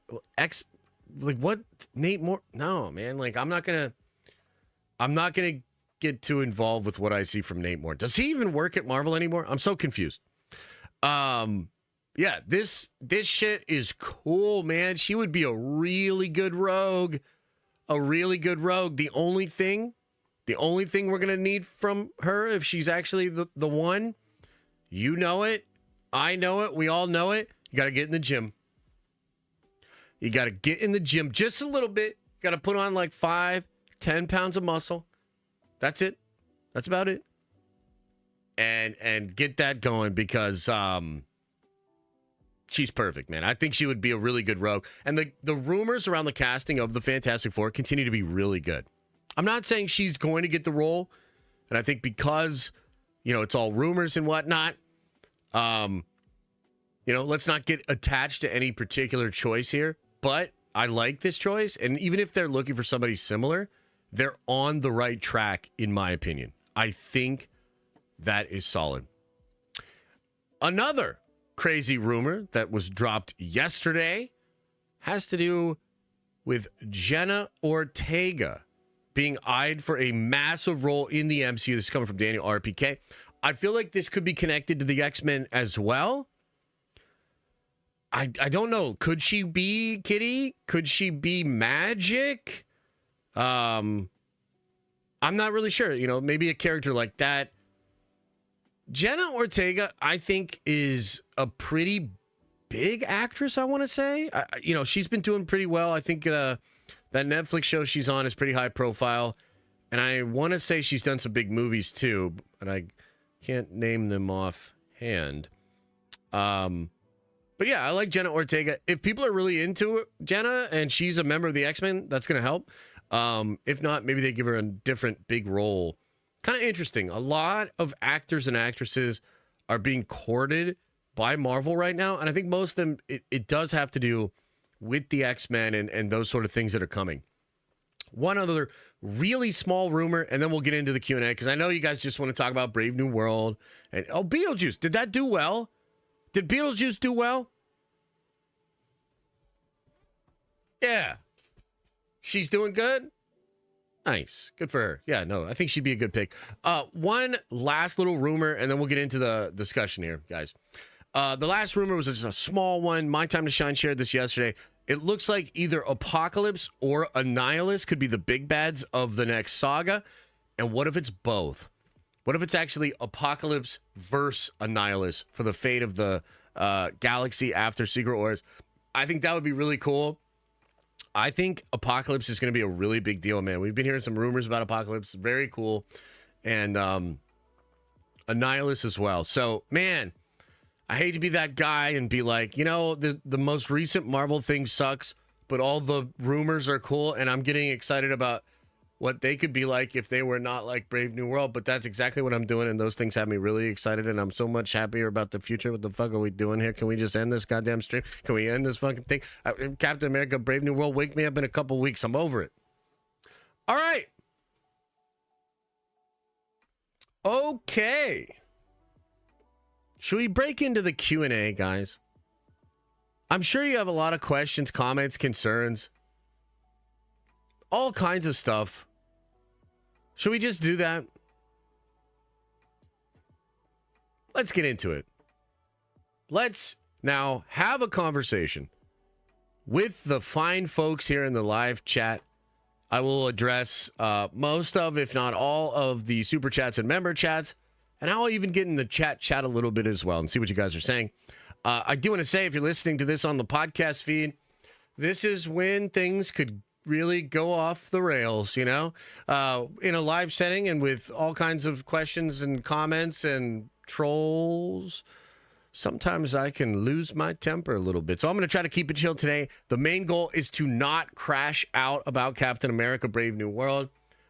Nate Moore? No, man. I'm not gonna get too involved with what I see from Nate Moore. Does he even work at Marvel anymore? I'm so confused. Yeah, this shit is cool, man. She would be a really good Rogue. A really good Rogue. The only thing we're gonna need from her, if she's actually the one, you know it, I know it, we all know it. You gotta get in the gym. You got to get in the gym just a little bit. You got to put on 5-10 pounds of muscle. That's it. That's about it. And get that going because she's perfect, man. I think she would be a really good Rogue. And the rumors around the casting of the Fantastic Four continue to be really good. I'm not saying she's going to get the role. And I think because, it's all rumors and whatnot, let's not get attached to any particular choice here. But I like this choice, and even if they're looking for somebody similar, they're on the right track, in my opinion. I think that is solid. Another crazy rumor that was dropped yesterday has to do with Jenna Ortega being eyed for a massive role in the MCU. This is coming from Daniel RPK. I feel like this could be connected to the X-Men as well. I don't know. Could she be Kitty? Could she be Magic? I'm not really sure. Maybe a character like that. Jenna Ortega, I think, is a pretty big actress, I want to say. She's been doing pretty well. I think that Netflix show she's on is pretty high profile. And I want to say she's done some big movies, too. But I can't name them offhand. But yeah, I like Jenna Ortega. If people are really into Jenna and she's a member of the X-Men, that's going to help. If not, maybe they give her a different big role. Kind of interesting. A lot of actors and actresses are being courted by Marvel right now. And I think most of them, it does have to do with the X-Men and those sort of things that are coming. One other really small rumor, and then we'll get into the Q&A, because I know you guys just want to talk about Brave New World. And Beetlejuice, did that do well? Did Beetlejuice do well? Yeah. She's doing good? Nice. Good for her. Yeah, no, I think she'd be a good pick. One last little rumor, and then we'll get into the discussion here, guys. The last rumor was just a small one. My Time to Shine shared this yesterday. It looks like either Apocalypse or Annihilus could be the big bads of the next saga. And what if it's both? What if it's actually Apocalypse versus Annihilus for the fate of the galaxy after Secret Wars? I think that would be really cool. I think Apocalypse is going to be a really big deal, man. We've been hearing some rumors about Apocalypse. Very cool. And Annihilus as well. So, man, I hate to be that guy and be like, the most recent Marvel thing sucks, but all the rumors are cool, and I'm getting excited about what they could be like if they were not like Brave New World. But that's exactly what I'm doing, and those things have me really excited, and I'm so much happier about the future. What the fuck are we doing here? Can we just end this goddamn stream? Can we end this fucking thing? Captain America, Brave New World, wake me up in a couple weeks. I'm over it. All right. Okay. Should we break into the Q&A, guys? I'm sure you have a lot of questions, comments, concerns, all kinds of stuff. Should we just do that? Let's get into it. Let's now have a conversation with the fine folks here in the live chat. I will address most of, if not all, of the super chats and member chats. And I'll even get in the chat a little bit as well and see what you guys are saying. I do want to say, if you're listening to this on the podcast feed, this is when things could really go off the rails, you know, in a live setting and with all kinds of questions and comments and trolls. Sometimes I can lose my temper a little bit. So I'm going to try to keep it chill today. The main goal is to not crash out about Captain America: Brave New World.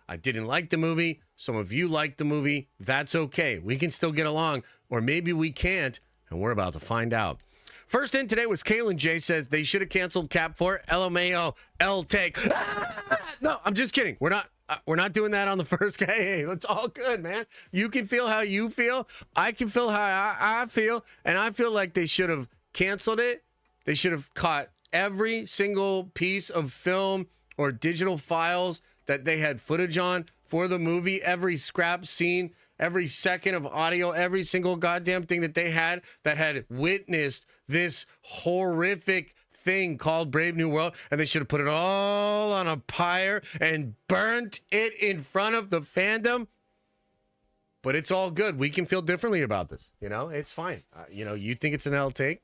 I didn't like the movie. Some of you liked the movie. That's okay. We can still get along, or maybe we can't, and we're about to find out. First in today was Kalen J. Says they should have canceled Cap 4. LMAO. L take. No, I'm just kidding. We're not doing that on the first. Hey, it's all good, man. You can feel how you feel. I can feel how I feel, and I feel like they should have canceled it. They should have caught every single piece of film or digital files that they had footage on for the movie, every scrap scene, every second of audio, every single goddamn thing that they had that had witnessed this horrific thing called Brave New World, and they should have put it all on a pyre and burnt it in front of the fandom. But it's all good. We can feel differently about this. You know, it's fine. You know, you think it's an L take.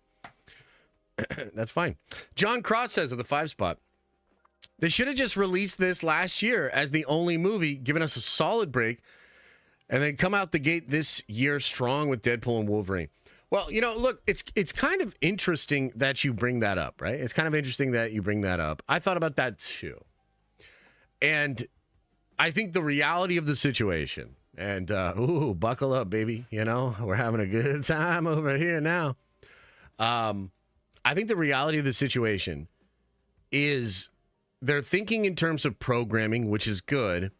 That's fine. John Cross says of the 5 spot, they should have just released this last year as the only movie, giving us a solid break, and then come out the gate this year strong with Deadpool and Wolverine. Well, you know, look, it's kind of interesting that you bring that up, right? It's kind of interesting that you bring that up. I thought about that too. And I think the reality of the situation, and buckle up, baby. You know, we're having a good time over here now. I think the reality of the situation is they're thinking in terms of programming, which is good.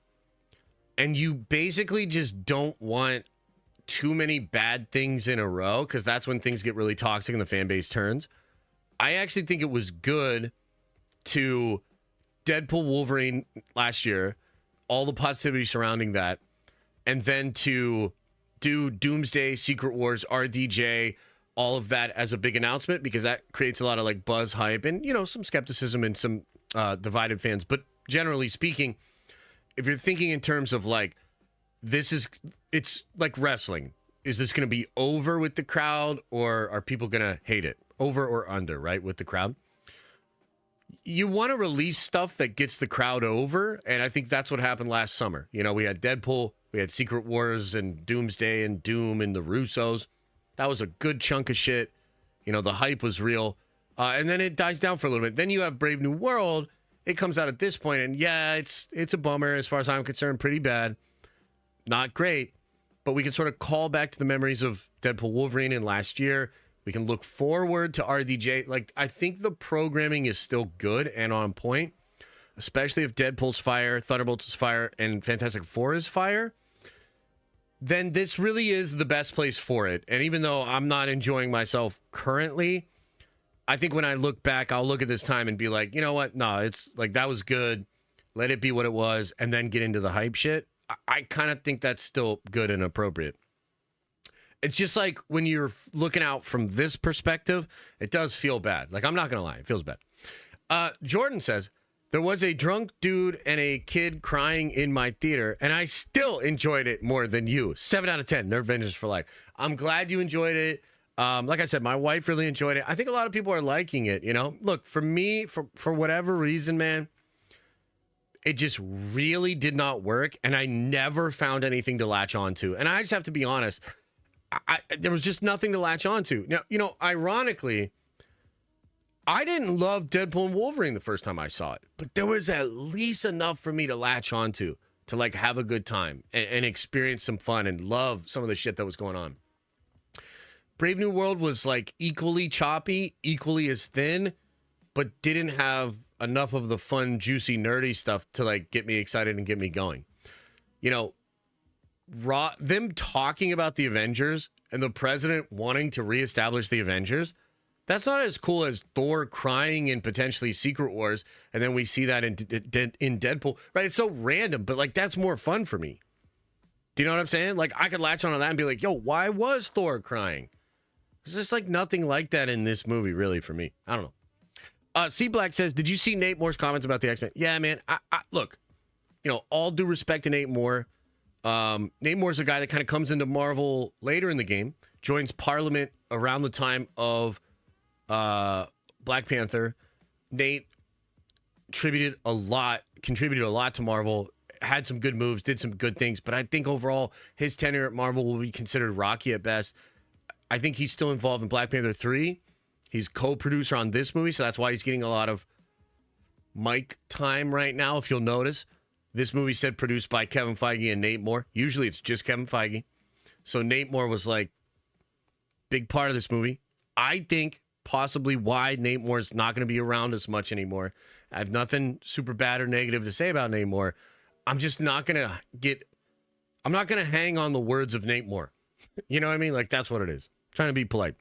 And you basically just don't want too many bad things in a row, because that's when things get really toxic and the fan base turns. I actually think it was good to Deadpool Wolverine last year, all the positivity surrounding that, and then to do Doomsday, Secret Wars, RDJ, all of that as a big announcement, because that creates a lot of like buzz, hype, and, you know, some skepticism and some divided fans. But generally speaking, if you're thinking in terms of like, it's like wrestling. Is this going to be over with the crowd, or are people going to hate it? Over or under, right, with the crowd? You want to release stuff that gets the crowd over, and I think that's what happened last summer. You know, we had Deadpool, we had Secret Wars and Doomsday and Doom and the Russos. That was a good chunk of shit. You know, the hype was real. And then it dies down for a little bit. Then you have Brave New World. It comes out at this point, and yeah, it's a bummer as far as I'm concerned. Pretty bad. Not great. But we can sort of call back to the memories of Deadpool Wolverine in last year. We can look forward to RDJ. Like, I think the programming is still good and on point, especially if Deadpool's fire, Thunderbolts is fire, and Fantastic Four is fire. Then this really is the best place for it. And even though I'm not enjoying myself currently, I think when I look back, I'll look at this time and be like, you know what? No, it's like, that was good. Let it be what it was, and then get into the hype shit. I kind of think that's still good and appropriate. It's just like when you're looking out from this perspective, it does feel bad. Like, I'm not going to lie, it feels bad. Jordan says, there was a drunk dude and a kid crying in my theater, and I still enjoyed it more than you. 7 out of 10, Nerd Vengeance for life. I'm glad you enjoyed it. Like I said, my wife really enjoyed it. I think a lot of people are liking it, you know? Look, for me, for whatever reason, man, it just really did not work, and I never found anything to latch onto. And I just have to be honest, there was just nothing to latch onto. Now, you know, ironically, I didn't love Deadpool and Wolverine the first time I saw it, but there was at least enough for me to latch onto, to like have a good time and experience some fun and love some of the shit that was going on. Brave New World was like equally choppy, equally as thin, but didn't have enough of the fun, juicy, nerdy stuff to like get me excited and get me going. You know, them talking about the Avengers and the president wanting to reestablish the Avengers, that's not as cool as Thor crying in potentially Secret Wars, and then we see that in Deadpool, right? It's so random, but like that's more fun for me. Do you know what I'm saying? Like I could latch on to that and be like, yo, why was Thor crying? There's just like nothing like that in this movie, really, for me. I don't know. C Black says, did you see Nate Moore's comments about the X-Men? Yeah, man. I look, you know, all due respect to Nate Moore. Nate Moore's a guy that kind of comes into Marvel later in the game, joins Parliament around the time of Black Panther. Nate contributed a lot to Marvel, had some good moves, did some good things, but I think overall his tenure at Marvel will be considered rocky at best. I think he's still involved in Black Panther 3. He's co-producer on this movie, so that's why he's getting a lot of mic time right now, if you'll notice. This movie said produced by Kevin Feige and Nate Moore. Usually it's just Kevin Feige. So Nate Moore was like big part of this movie. I think possibly why Nate Moore's not going to be around as much anymore. I have nothing super bad or negative to say about Nate Moore. I'm just not going to I'm not going to hang on the words of Nate Moore. You know what I mean? Like that's what it is. Trying to be polite.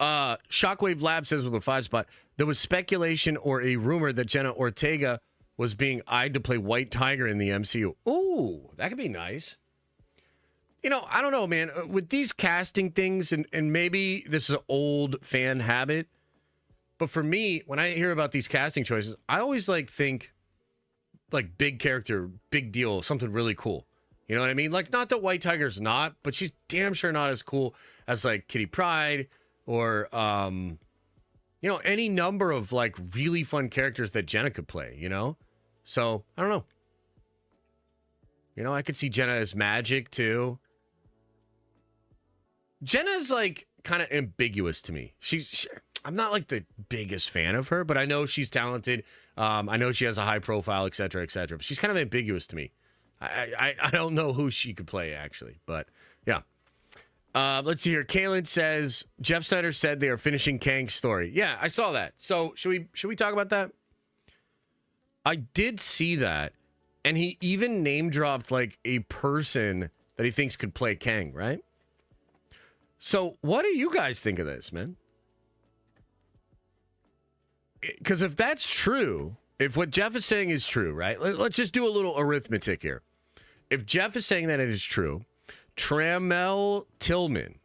Shockwave Lab says with a 5 spot, there was speculation or a rumor that Jenna Ortega was being eyed to play White Tiger in the MCU. Ooh, that could be nice. You know, I don't know, man. With these casting things, and maybe this is an old fan habit, but for me, when I hear about these casting choices, I always think big character, big deal, something really cool. You know what I mean? Like, not that White Tiger's not, but she's damn sure not as cool as like Kitty Pryde or you know, any number of like really fun characters that Jenna could play, you know? So, I don't know. You know, I could see Jenna as Magic too. Jenna's like kind of ambiguous to me. I'm not like the biggest fan of her, but I know she's talented. I know she has a high profile, et cetera, but she's kind of ambiguous to me. I don't know who she could play actually, but yeah. Let's see here. Kalen says Jeff Snyder said they are finishing Kang's story. Yeah, I saw that. So should we talk about that? I did see that, and he even name dropped like a person that he thinks could play Kang, right? So what do you guys think of this, man? Because if that's true, if what Jeff is saying is true, right? Let's just do a little arithmetic here. If Jeff is saying that it is true, Tremel Tillman.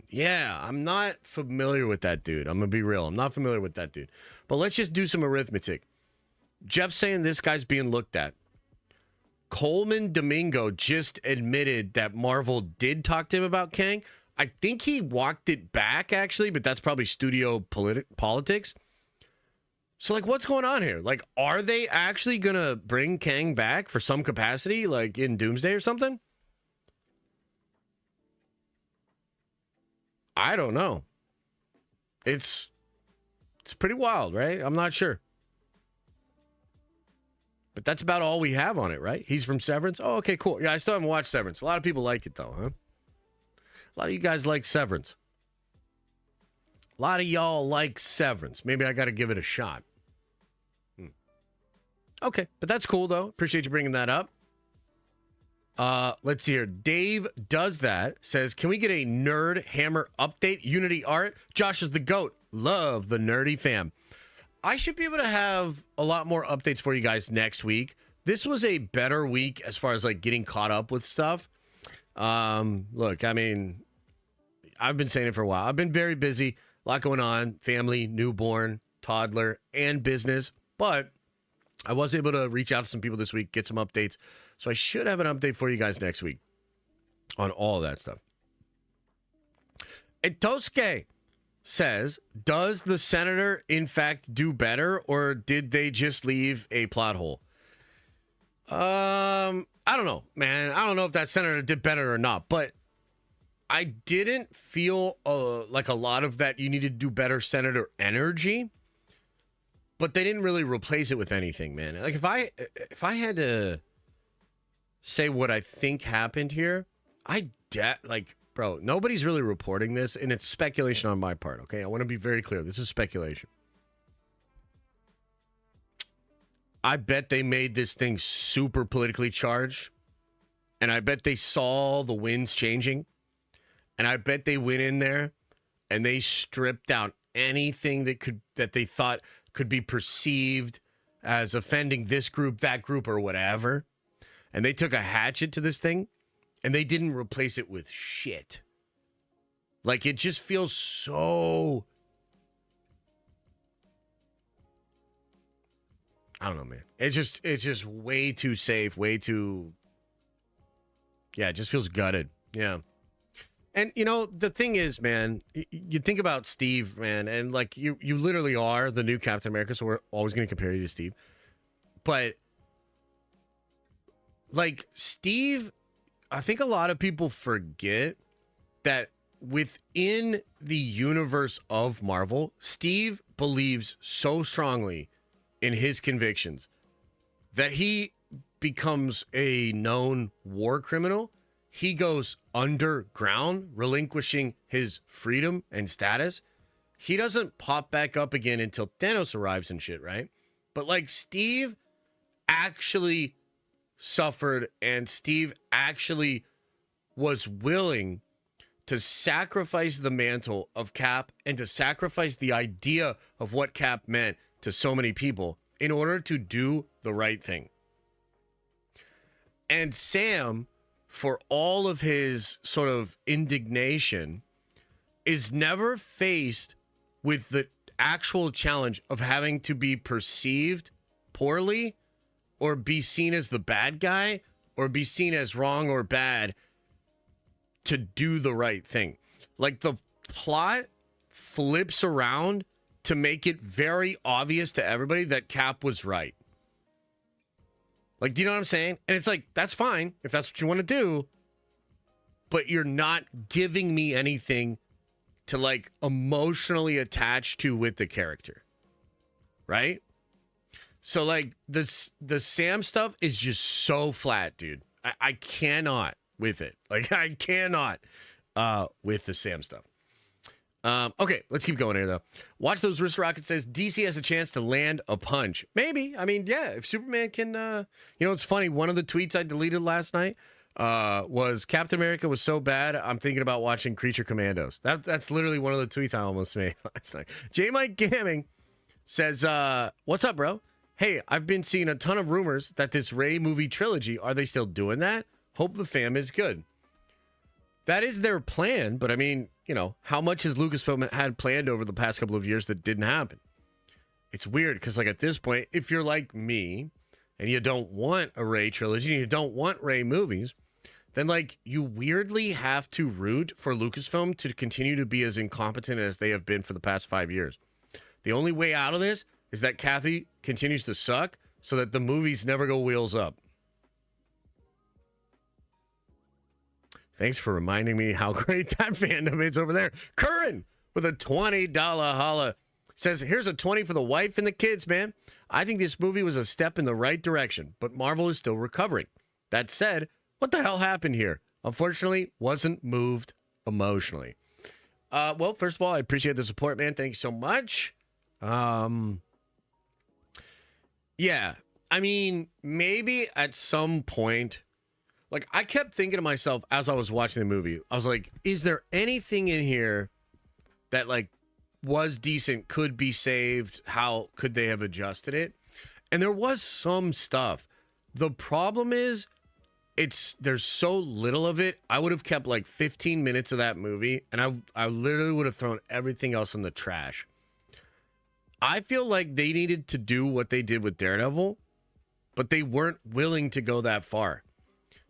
Yeah, I'm not familiar with that dude. I'm going to be real. I'm not familiar with that dude. But let's just do some arithmetic. Jeff's saying this guy's being looked at. Coleman Domingo just admitted that Marvel did talk to him about Kang. I think he walked it back, actually, but that's probably studio politics. So, like, what's going on here? Like, are they actually going to bring Kang back for some capacity, like in Doomsday or something? I don't know. It's pretty wild, right? I'm not sure. But that's about all we have on it, right? He's from Severance. Oh, okay, cool. Yeah, I still haven't watched Severance. A lot of people like it, though, huh? A lot of you guys like Severance. A lot of y'all like Severance. Maybe I got to give it a shot. Okay, but that's cool, though. Appreciate you bringing that up. Let's see here. Dave does that. Says, can we get a Nerd Hammer update? Unity art. Josh is the GOAT. Love the nerdy fam. I should be able to have a lot more updates for you guys next week. This was a better week as far as like getting caught up with stuff. Look, I mean, I've been saying it for a while. I've been very busy. A lot going on. Family, newborn, toddler, and business. But I was able to reach out to some people this week, get some updates. So I should have an update for you guys next week on all of that stuff. Etosuke says, does the senator in fact do better, or did they just leave a plot hole? I don't know, man. I don't know if that senator did better or not, but I didn't feel like a lot of that you need to do better senator energy, but they didn't really replace it with anything, man. Like if I had to say what I think happened here, bro, nobody's really reporting this, and it's speculation on my part, okay? I want to be very clear. This is speculation. I bet they made this thing super politically charged. And I bet they saw the winds changing. And I bet they went in there and they stripped out anything that they thought could be perceived as offending this group, that group, or whatever. And they took a hatchet to this thing and they didn't replace it with shit. Like, it just feels so... I don't know, man. It's just way too safe, way too... Yeah, it just feels gutted. Yeah. And, you know, the thing is, man, you think about Steve, man, and, like, you literally are the new Captain America, so we're always going to compare you to Steve. But, like, Steve, I think a lot of people forget that within the universe of Marvel, Steve believes so strongly in his convictions that he becomes a known war criminal. He goes underground, relinquishing his freedom and status. He doesn't pop back up again until Thanos arrives and shit, right? But, like, Steve actually suffered, and Steve actually was willing to sacrifice the mantle of Cap and to sacrifice the idea of what Cap meant to so many people in order to do the right thing. And Sam, for all of his sort of indignation, is never faced with the actual challenge of having to be perceived poorly or be seen as the bad guy or be seen as wrong or bad to do the right thing. Like, the plot flips around to make it very obvious to everybody that Cap was right. Like, do you know what I'm saying? And it's like, that's fine if that's what you want to do, but you're not giving me anything to, like, emotionally attach to with the character. Right? So, like, the Sam stuff is just so flat, dude. I cannot with it. Like, I cannot with the Sam stuff. Okay, let's keep going here, though. Watch Those Wrist Rockets says DC has a chance to land a punch. Maybe. I mean, yeah, if Superman can... you know, it's funny. One of the tweets I deleted last night was Captain America was so bad, I'm thinking about watching Creature Commandos. That's literally one of the tweets I almost made last night. J. Mike Gamming says, what's up, bro? Hey, I've been seeing a ton of rumors that this Ray movie trilogy, are they still doing that? Hope the fam is good. That is their plan, but I mean, you know, how much has Lucasfilm had planned over the past couple of years that didn't happen? It's weird because, like, at this point, if you're like me and you don't want a Ray trilogy, and you don't want Ray movies, then, like, you weirdly have to root for Lucasfilm to continue to be as incompetent as they have been for the past 5 years. The only way out of this is that Kathy continues to suck so that the movies never go wheels up. Thanks for reminding me how great that fandom is over there. Curran with a $20 holla says, here's a 20 for the wife and the kids, man. I think this movie was a step in the right direction, but Marvel is still recovering. That said, what the hell happened here? Unfortunately, wasn't moved emotionally. Well, first of all, I appreciate the support, man. Thank you so much. Yeah, I mean, maybe at some point, like, I kept thinking to myself as I was watching the movie, I was like, is there anything in here that, like, was decent, could be saved? How could they have adjusted it? And there was some stuff. The problem is, there's so little of it. I would have kept like 15 minutes of that movie, and I literally would have thrown everything else in the trash. I feel like they needed to do what they did with Daredevil, but they weren't willing to go that far.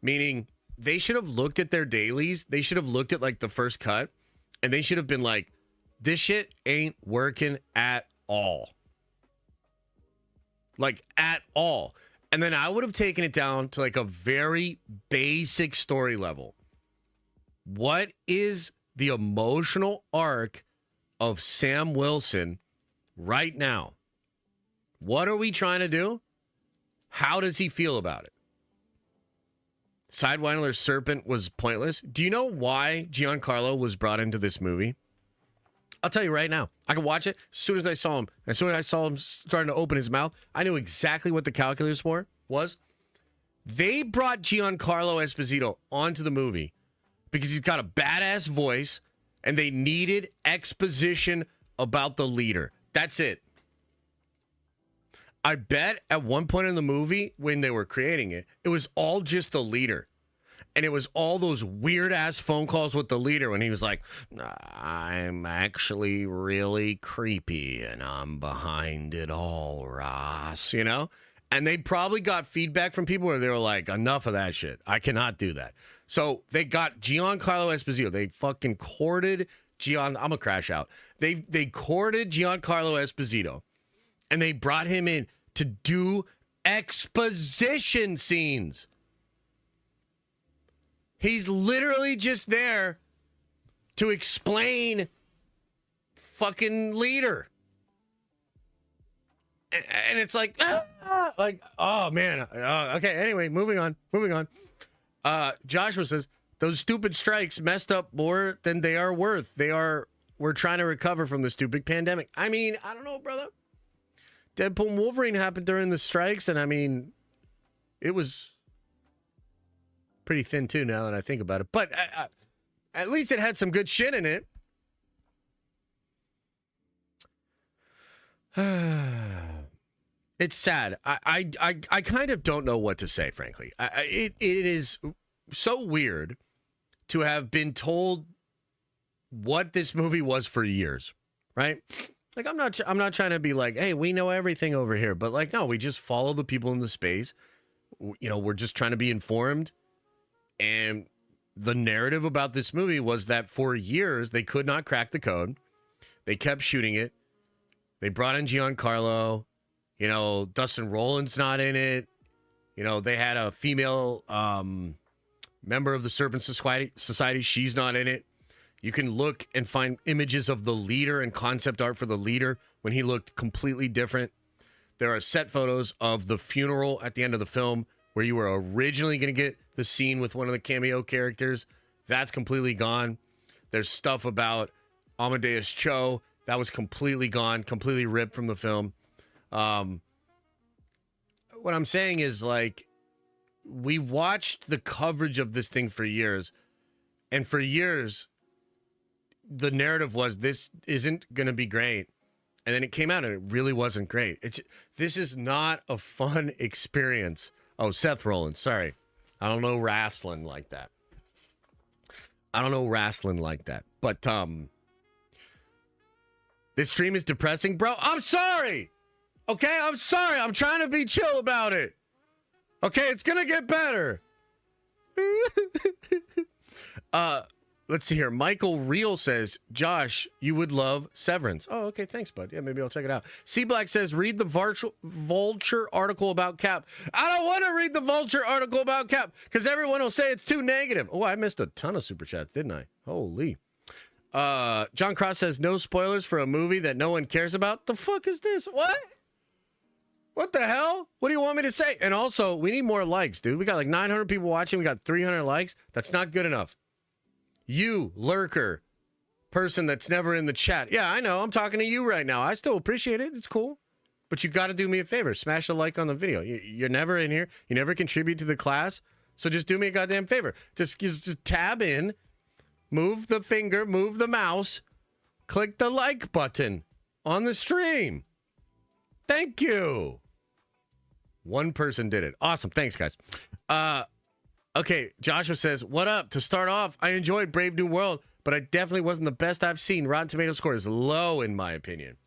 Meaning, they should have looked at their dailies. They should have looked at, like, the first cut, and they should have been like, this shit ain't working at all. Like, at all. And then I would have taken it down to, like, a very basic story level. What is the emotional arc of Sam Wilson right now? What are we trying to do? How does he feel about it? Sidewindler's Serpent was pointless. Do you know why Giancarlo was brought into this movie? I'll tell you right now. I could watch it as soon as I saw him. As soon as I saw him starting to open his mouth, I knew exactly what the calculus was. They brought Giancarlo Esposito onto the movie because he's got a badass voice and they needed exposition about the leader. That's it. I bet at one point in the movie when they were creating it, it was all just the leader. And it was all those weird-ass phone calls with the leader when he was like, I'm actually really creepy and I'm behind it all, Ross, you know? And they probably got feedback from people where they were like, enough of that shit. I cannot do that. So they got Giancarlo Esposito. They fucking courted I'm going to crash out. They courted Giancarlo Esposito. And they brought him in to do exposition scenes. He's literally just there to explain fucking leader. And it's like, oh man. Okay, anyway, moving on. Joshua says, those stupid strikes messed up more than they are worth. We're trying to recover from the stupid pandemic. I mean, I don't know, brother. Deadpool and Wolverine happened during the strikes, and I mean, it was pretty thin too now that I think about it. But at least it had some good shit in it. It's sad. I kind of don't know what to say, frankly. It is so weird to have been told what this movie was for years, right? Like, I'm not trying to be like, hey, we know everything over here, but like, no, we just follow the people in the space. You know, we're just trying to be informed. And the narrative about this movie was that for years they could not crack the code. They kept shooting it. They brought in Giancarlo. You know, Dustin Rowland's not in it. You know, they had a female member of the Serpent Society. She's not in it. You can look and find images of the leader and concept art for the leader when he looked completely different. There are set photos of the funeral at the end of the film where you were originally going to get the scene with one of the cameo characters. That's completely gone. There's stuff about Amadeus Cho. That was completely gone, completely ripped from the film. What I'm saying is, like, we watched the coverage of this thing for years. And for years, the narrative was this isn't going to be great. And then it came out and it really wasn't great. This is not a fun experience. Oh, Seth Rollins. Sorry. I don't know wrestling like that. But this stream is depressing, bro. I'm sorry. Okay, I'm sorry. I'm trying to be chill about it. Okay, it's going to get better. Let's see here. Michael Reel says, Josh, you would love Severance. Oh, okay. Thanks, bud. Yeah, maybe I'll check it out. C Black says, read the Vulture article about Cap. I don't want to read the Vulture article about Cap because everyone will say it's too negative. Oh, I missed a ton of super chats, didn't I? Holy. John Cross says, no spoilers for a movie that no one cares about. The fuck is this? What? What the hell? What do you want me to say? And also, we need more likes, dude. We got like 900 people watching. We got 300 likes. That's not good enough. You, lurker, person that's never in the chat. Yeah, I know. I'm talking to you right now. I still appreciate it. It's cool. But you got to do me a favor. Smash a like on the video. You're never in here. You never contribute to the class. So just do me a goddamn favor. Just tab in, move the finger, move the mouse, click the like button on the stream. Thank you. One person did it. Awesome. Thanks, guys. Okay, Joshua says, what up? To start off, I enjoyed Brave New World, but it definitely wasn't the best I've seen. Rotten Tomatoes score is low, in my opinion.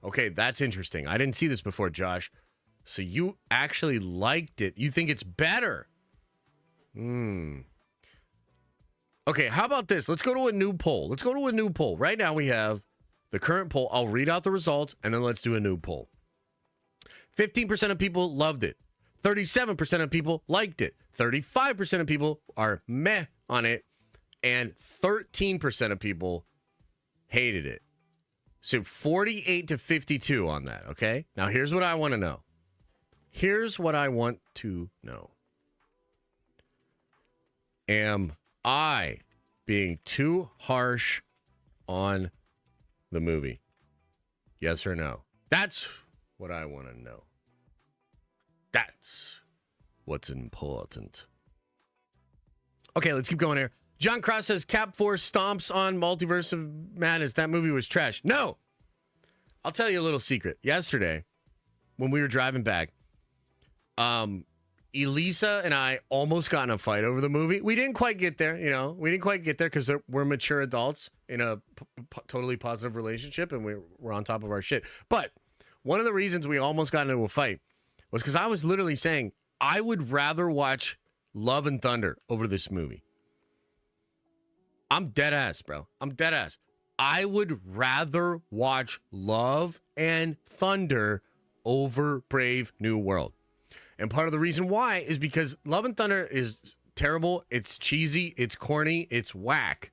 Okay, that's interesting. I didn't see this before, Josh. So you actually liked it. You think it's better. Okay, how about this? Let's go to a new poll. Right now we have the current poll. I'll read out the results, and then let's do a new poll. 15% of people loved it. 37% of people liked it. 35% of people are meh on it. And 13% of people hated it. So 48 to 52 on that, okay? Now, here's what I want to know. Am I being too harsh on the movie? Yes or no? That's what I want to know. That's what's important. Okay, let's keep going here. John Cross says Cap Force stomps on Multiverse of Madness. That movie was trash. No. I'll tell you a little secret. Yesterday, when we were driving back, Elisa and I almost got in a fight over the movie. We didn't quite get there, you know. We didn't quite get there because we're mature adults in a totally positive relationship, and we're on top of our shit. But one of the reasons we almost got into a fight was because I was literally saying I would rather watch Love and Thunder over this movie. I'm dead ass, bro. I'm dead ass. I would rather watch Love and Thunder over Brave New World. And part of the reason why is because Love and Thunder is terrible. It's cheesy. It's corny. It's whack.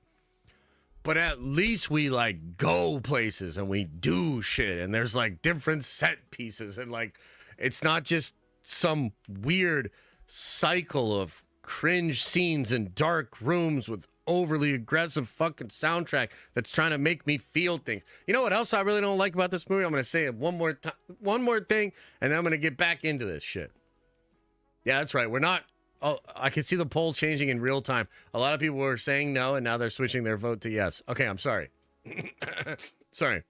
But at least we like go places and we do shit. And there's like different set pieces. And like, it's not just some weird cycle of cringe scenes in dark rooms with overly aggressive fucking soundtrack that's trying to make me feel things. You know what else I really don't like about this movie? I'm going to say it one more thing, and then I'm going to get back into this shit. Yeah, that's right. We're not. Oh, I can see the poll changing in real time. A lot of people were saying no, and now they're switching their vote to yes. Okay, I'm sorry. Sorry.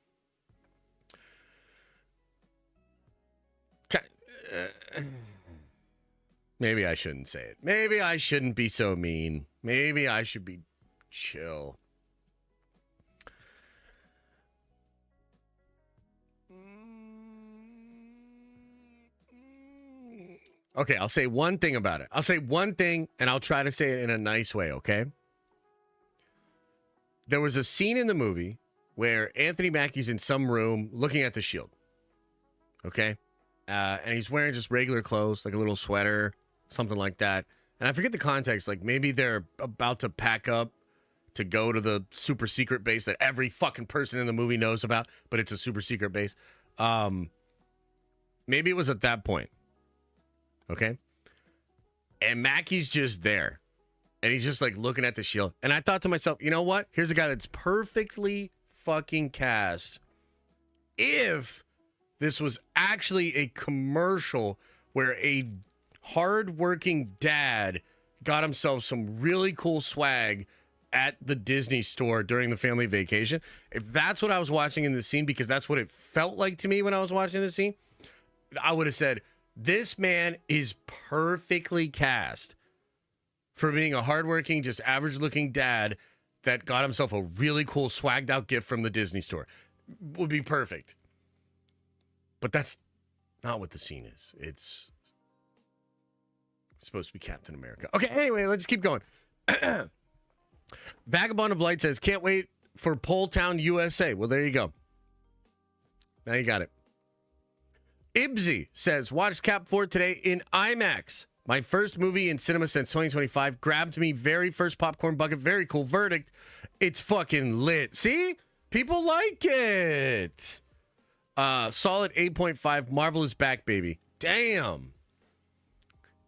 Maybe I shouldn't say it. Maybe I shouldn't be so mean. Maybe I should be chill. Okay, I'll say one thing about it. I'll say one thing, and I'll try to say it in a nice way, okay? There was a scene in the movie where Anthony Mackie's in some room looking at the shield, okay? And he's wearing just regular clothes, like a little sweater, something like that. And I forget the context. Like, maybe they're about to pack up to go to the super secret base that every fucking person in the movie knows about, but it's a super secret base. Maybe it was at that point. Okay? And Mackie's just there. And he's just, like, looking at the shield. And I thought to myself, you know what? Here's a guy that's perfectly fucking cast. If this was actually a commercial where a hardworking dad got himself some really cool swag at the Disney store during the family vacation. If that's what I was watching in the scene, because that's what it felt like to me when I was watching the scene, I would have said, this man is perfectly cast for being a hardworking, just average-looking dad that got himself a really cool swagged-out gift from the Disney store. Would be perfect. But that's not what the scene is. It's supposed to be Captain America. Okay, anyway, let's keep going. Vagabond of Light says, can't wait for Pole Town, USA. Well, there you go. Now you got it. Ibsy says, watched Cap 4 today in IMAX. My first movie in cinema since 2025. Grabbed me very first popcorn bucket. Very cool verdict. It's fucking lit. See? People like it. Solid 8.5. Marvel is back, baby. Damn.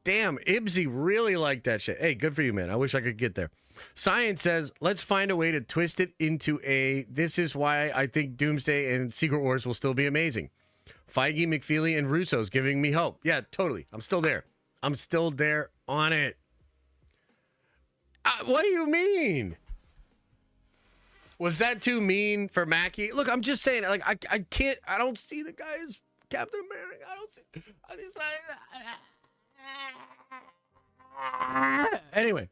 Damn, Ibsy really liked that shit. Hey, good for you, man. I wish I could get there. Science says, let's find a way to twist it into a, this is why I think Doomsday and Secret Wars will still be amazing. Feige, McFeely, and Russo's giving me hope. Yeah, totally. I'm still there. I'm still there on it. What do you mean? Was that too mean for Mackie? Look, I'm just saying, like, I can't, I don't see the guy as Captain America. I don't see, anyway,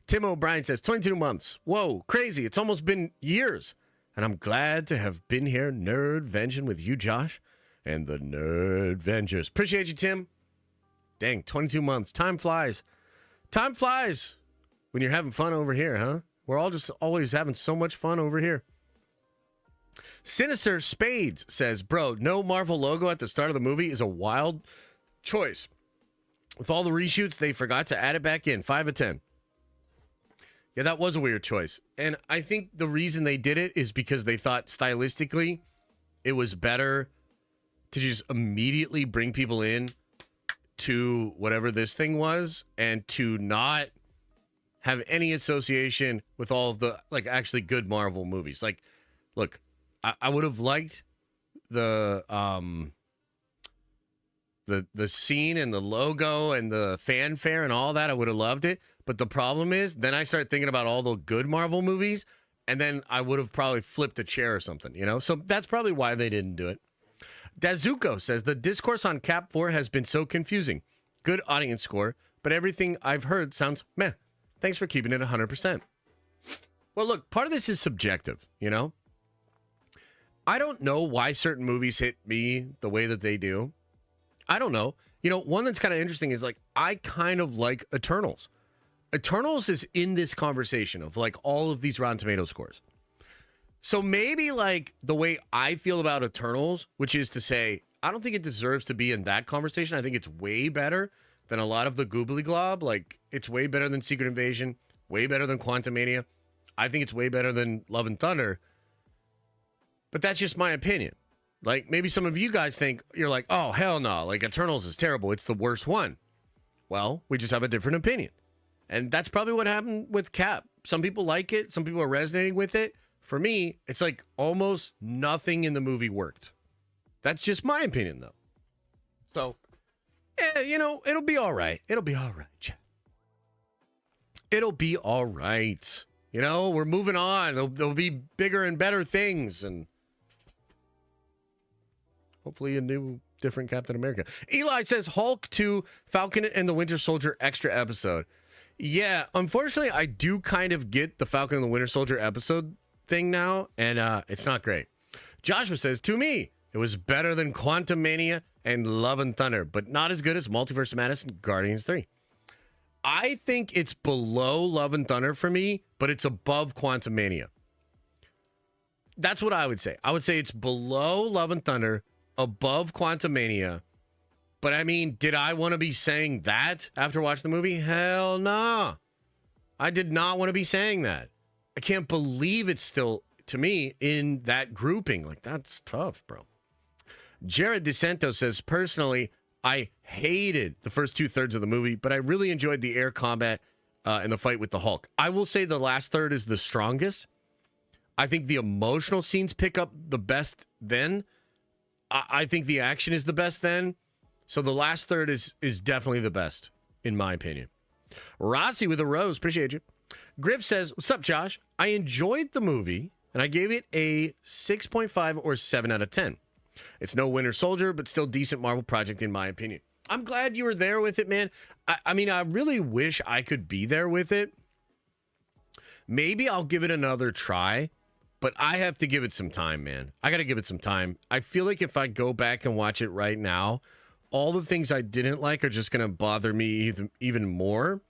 Tim O'Brien says 22 months. Whoa, crazy. It's almost been years. And I'm glad to have been here nerd-venging with you, Josh, and the Nerd-Vengers. Appreciate you, Tim. Dang, 22 months. Time flies. Time flies when you're having fun over here, huh? We're all just always having so much fun over here. Sinister Spades says, bro, no Marvel logo at the start of the movie is a wild choice. With all the reshoots, they forgot to add it back in. 5 of 10. Yeah, that was a weird choice. And I think the reason they did it is because they thought stylistically it was better to just immediately bring people in to whatever this thing was and to not have any association with all of the, like, actually good Marvel movies. Like, look, I would have liked the scene and the logo and the fanfare and all that. I would have loved it. But the problem is, then I start thinking about all the good Marvel movies, and then I would have probably flipped a chair or something, you know? So that's probably why they didn't do it. Dazuko says, the discourse on Cap 4 has been so confusing. Good audience score, but everything I've heard sounds meh. Thanks for keeping it 100%. Well, look, part of this is subjective, you know? I don't know why certain movies hit me the way that they do. I don't know. You know, one that's kind of interesting is like, I kind of like Eternals. Eternals is in this conversation of like all of these Rotten Tomato scores. So maybe like the way I feel about Eternals, which is to say, I don't think it deserves to be in that conversation. I think it's way better than a lot of the goobly glob. Like, it's way better than Secret Invasion, way better than Quantumania. I think it's way better than Love and Thunder. But that's just my opinion. Like, maybe some of you guys think, you're like, oh, hell no, like Eternals is terrible. It's the worst one. Well, we just have a different opinion. And that's probably what happened with Cap. Some people like it. Some people are resonating with it. For me, it's like almost nothing in the movie worked. That's just my opinion, though. So, yeah, you know, it'll be all right. It'll be all right, chat. It'll be all right. You know, we're moving on. There'll be bigger and better things. And hopefully a new, different Captain America. Eli says Hulk 2, Falcon and the Winter Soldier extra episode. Yeah, unfortunately, I do kind of get the Falcon and the Winter Soldier episode thing now, and it's not great. Joshua says, to me, it was better than Quantumania and Love and Thunder, but not as good as Multiverse Madness and Guardians 3. I think it's below Love and Thunder for me, but it's above Quantumania. That's what I would say. I would say it's below Love and Thunder, above Quantumania. But I mean, did I want to be saying that after watching the movie? Hell no. I did not want to be saying that. I can't believe it's still, to me, in that grouping. Like, that's tough, bro. Jared DeSanto says, personally, I hated the first 2/3 of the movie, but I really enjoyed the air combat and the fight with the Hulk. I will say the last third is the strongest. I think the emotional scenes pick up the best then. I think the action is the best then. So the last third is definitely the best, in my opinion. Rossi with a rose. Appreciate you. Griff says, what's up, Josh? I enjoyed the movie, and I gave it a 6.5 or 7 out of 10. It's no Winter Soldier, but still decent Marvel project, in my opinion. I'm glad you were there with it, man. I mean, I really wish I could be there with it. Maybe I'll give it another try, but I have to give it some time, man. I got to give it some time. I feel like if I go back and watch it right now, all the things I didn't like are just going to bother me even more.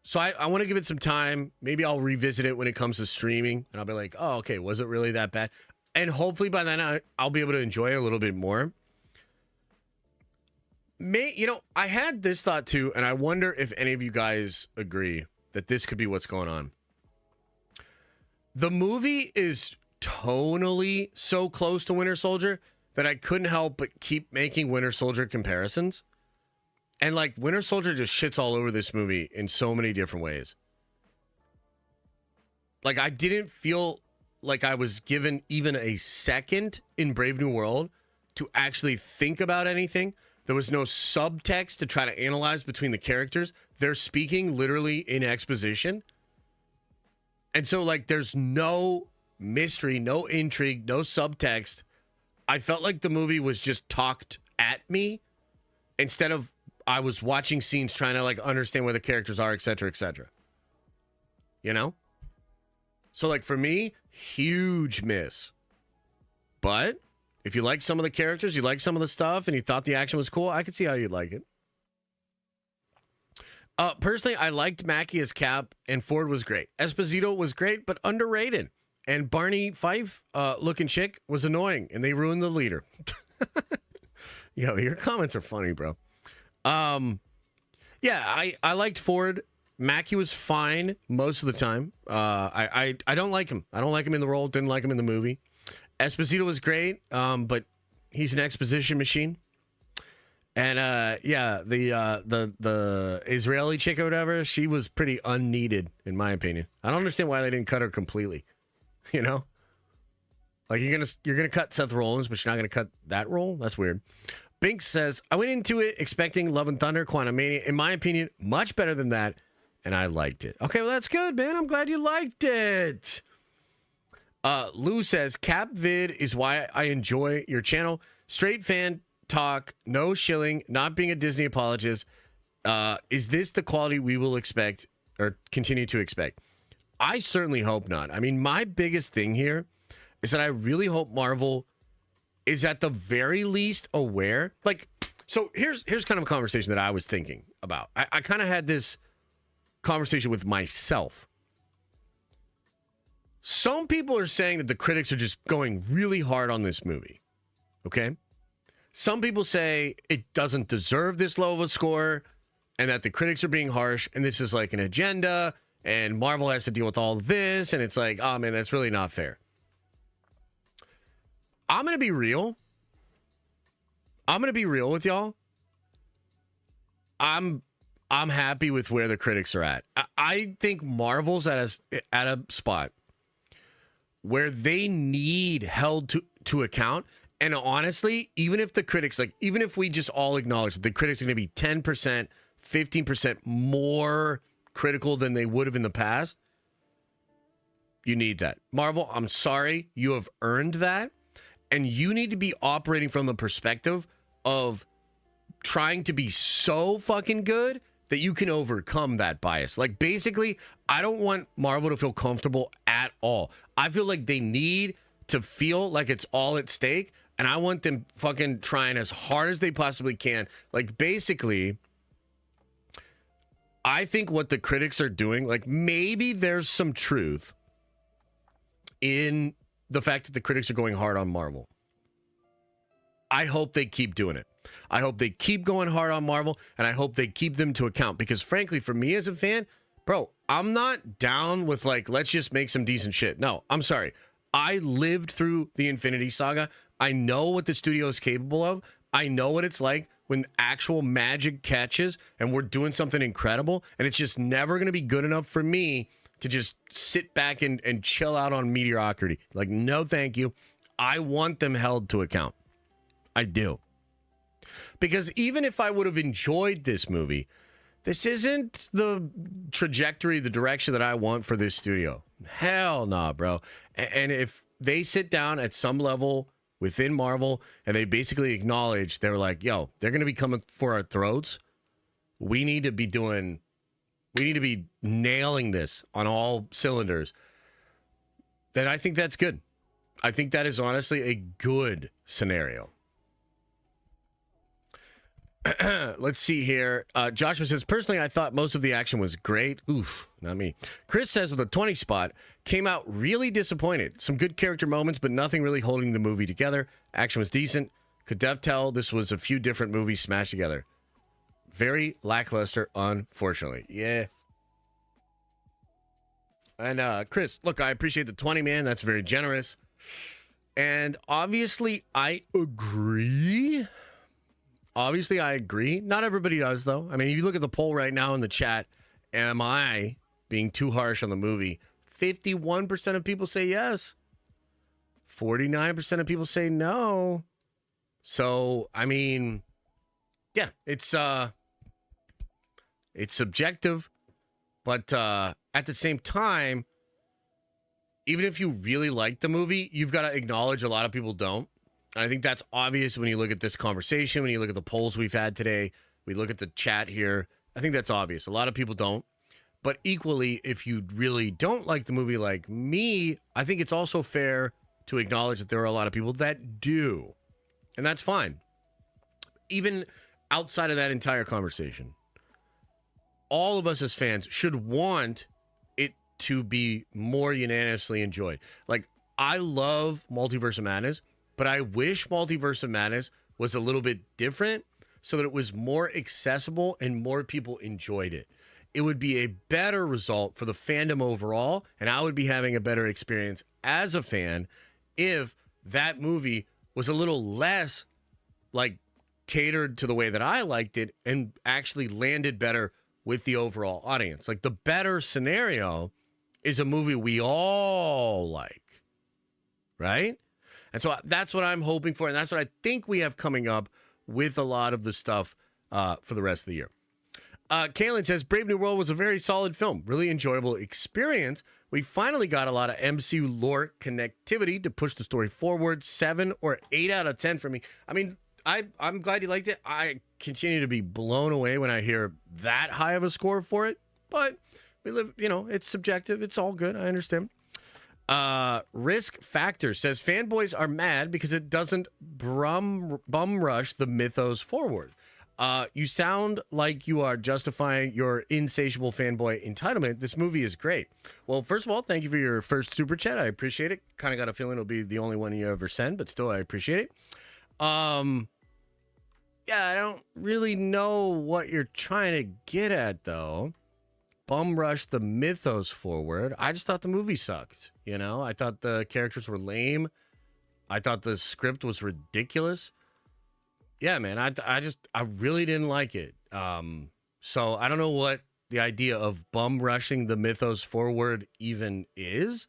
So I want to give it some time. Maybe I'll revisit it when it comes to streaming, and I'll be like, oh, okay, was it really that bad? And hopefully by then I'll be able to enjoy it a little bit more. You know, I had this thought too, and I wonder if any of you guys agree that this could be what's going on. The movie is tonally so close to Winter Soldier that I couldn't help but keep making Winter Soldier comparisons. And like Winter Soldier just shits all over this movie in so many different ways. Like, I didn't feel like I was given even a second in Brave New World to actually think about anything. There was no subtext to try to analyze between the characters. They're speaking literally in exposition. And so, like, there's no mystery, no intrigue, no subtext. I felt like the movie was just talked at me instead of I was watching scenes trying to, like, understand where the characters are, et cetera, et cetera. You know? So, like, for me, huge miss. But if you like some of the characters, you like some of the stuff, and you thought the action was cool, I could see how you'd like it. Personally, I liked Mackie as Cap, and Ford was great. Esposito was great, but underrated. And Barney Fife, looking chick, was annoying, and they ruined the leader. Yo, your comments are funny, bro. Yeah, I liked Ford. Mackie was fine most of the time. I don't like him. I don't like him in the role. Didn't like him in the movie. Esposito was great, but he's an exposition machine. And yeah, the Israeli chick or whatever, she was pretty unneeded in my opinion. I don't understand why they didn't cut her completely. You know? Like you're gonna cut Seth Rollins, but you're not gonna cut that role? That's weird. Binks says, I went into it expecting Love and Thunder, Quantumania. In my opinion, much better than that, and I liked it. Okay, well, that's good, man. I'm glad you liked it. Lou says, Cap Vid is why I enjoy your channel. Straight fan talk, no shilling, not being a Disney apologist. Is this the quality we will expect or continue to expect? I certainly hope not. I mean, my biggest thing here is that I really hope Marvel is at the very least aware. Like, so here's kind of a conversation that I was thinking about. I kind of had this conversation with myself. Some people are saying that the critics are just going really hard on this movie. Okay? Some people say it doesn't deserve this low of a score and that the critics are being harsh and this is like an agenda and Marvel has to deal with all of this. And it's like, oh man, that's really not fair. I'm going to be real. I'm going to be real with y'all. I'm happy with where the critics are at. I think Marvel's at a spot where they need held to account. And honestly, even if the critics, like, even if we just all acknowledge that the critics are going to be 10%, 15% more critical than they would have in the past, you need that. Marvel, I'm sorry, you have earned that. And you need to be operating from the perspective of trying to be so fucking good that you can overcome that bias. Like, basically, I don't want Marvel to feel comfortable at all. I feel like they need to feel like it's all at stake, and I want them fucking trying as hard as they possibly can. Like, basically, I think what the critics are doing, like, maybe there's some truth in the fact that the critics are going hard on Marvel. I hope they keep doing it. I hope they keep going hard on Marvel, and I hope they keep them to account. Because frankly, for me as a fan, bro, I'm not down with like, let's just make some decent shit. No, I'm sorry. I lived through the Infinity Saga. I know what the studio is capable of. I know what it's like when actual magic catches and we're doing something incredible, and it's just never going to be good enough for me to just sit back and chill out on mediocrity. Like, no, thank you. I want them held to account. I do. Because even if I would have enjoyed this movie, this isn't the trajectory, the direction that I want for this studio. Hell nah, bro. And if they sit down at some level within Marvel and they basically acknowledge, they're like, yo, they're going to be coming for our throats. We need to be nailing this on all cylinders. Then I think that's good. I think that is honestly a good scenario. Let's see here. Joshua says, personally, I thought most of the action was great. Oof, not me. Chris says, with a 20 spot, came out really disappointed. Some good character moments, but nothing really holding the movie together. Action was decent. Could dev tell this was a few different movies smashed together. Very lackluster, unfortunately. Yeah. And Chris, look, I appreciate the 20, man. That's very generous. And obviously, I agree. Not everybody does, though. I mean, if you look at the poll right now in the chat, am I being too harsh on the movie? 51% of people say yes. 49% of people say no. So, I mean, yeah, it's subjective. But at the same time, even if you really like the movie, you've got to acknowledge a lot of people don't. And I think that's obvious when you look at this conversation, when you look at the polls we've had today, we look at the chat here. I think that's obvious. A lot of people don't. But equally, if you really don't like the movie like me, I think it's also fair to acknowledge that there are a lot of people that do. And that's fine. Even outside of that entire conversation, all of us as fans should want it to be more unanimously enjoyed. Like, I love Multiverse of Madness, but I wish Multiverse of Madness was a little bit different so that it was more accessible and more people enjoyed it. It would be a better result for the fandom overall, and I would be having a better experience as a fan if that movie was a little less like catered to the way that I liked it and actually landed better with the overall audience. Like, the better scenario is a movie we all like. right? And so that's what I'm hoping for, and that's what I think we have coming up with a lot of the stuff for the rest of the year. Kaylin says, Brave New World was a very solid film. Really enjoyable experience. We finally got a lot of MCU lore connectivity to push the story forward. 7 or 8 out of 10 for me. I mean, I'm glad you liked it. I continue to be blown away when I hear that high of a score for it. But we live, it's subjective. It's all good. I understand. Risk Factor says, fanboys are mad because it doesn't bum rush the mythos forward. You sound like you are justifying your insatiable fanboy entitlement. This movie is great. Well, first of all, thank you for your first super chat. I appreciate it. Kind of got a feeling it'll be the only one you ever send, but still, I appreciate it. Yeah, I don't really know what you're trying to get at, though. Bum rush the mythos forward. I just thought the movie sucked. I thought the characters were lame. I thought the script was ridiculous. Yeah, man, I really didn't like it. So I don't know what the idea of bum rushing the mythos forward even is.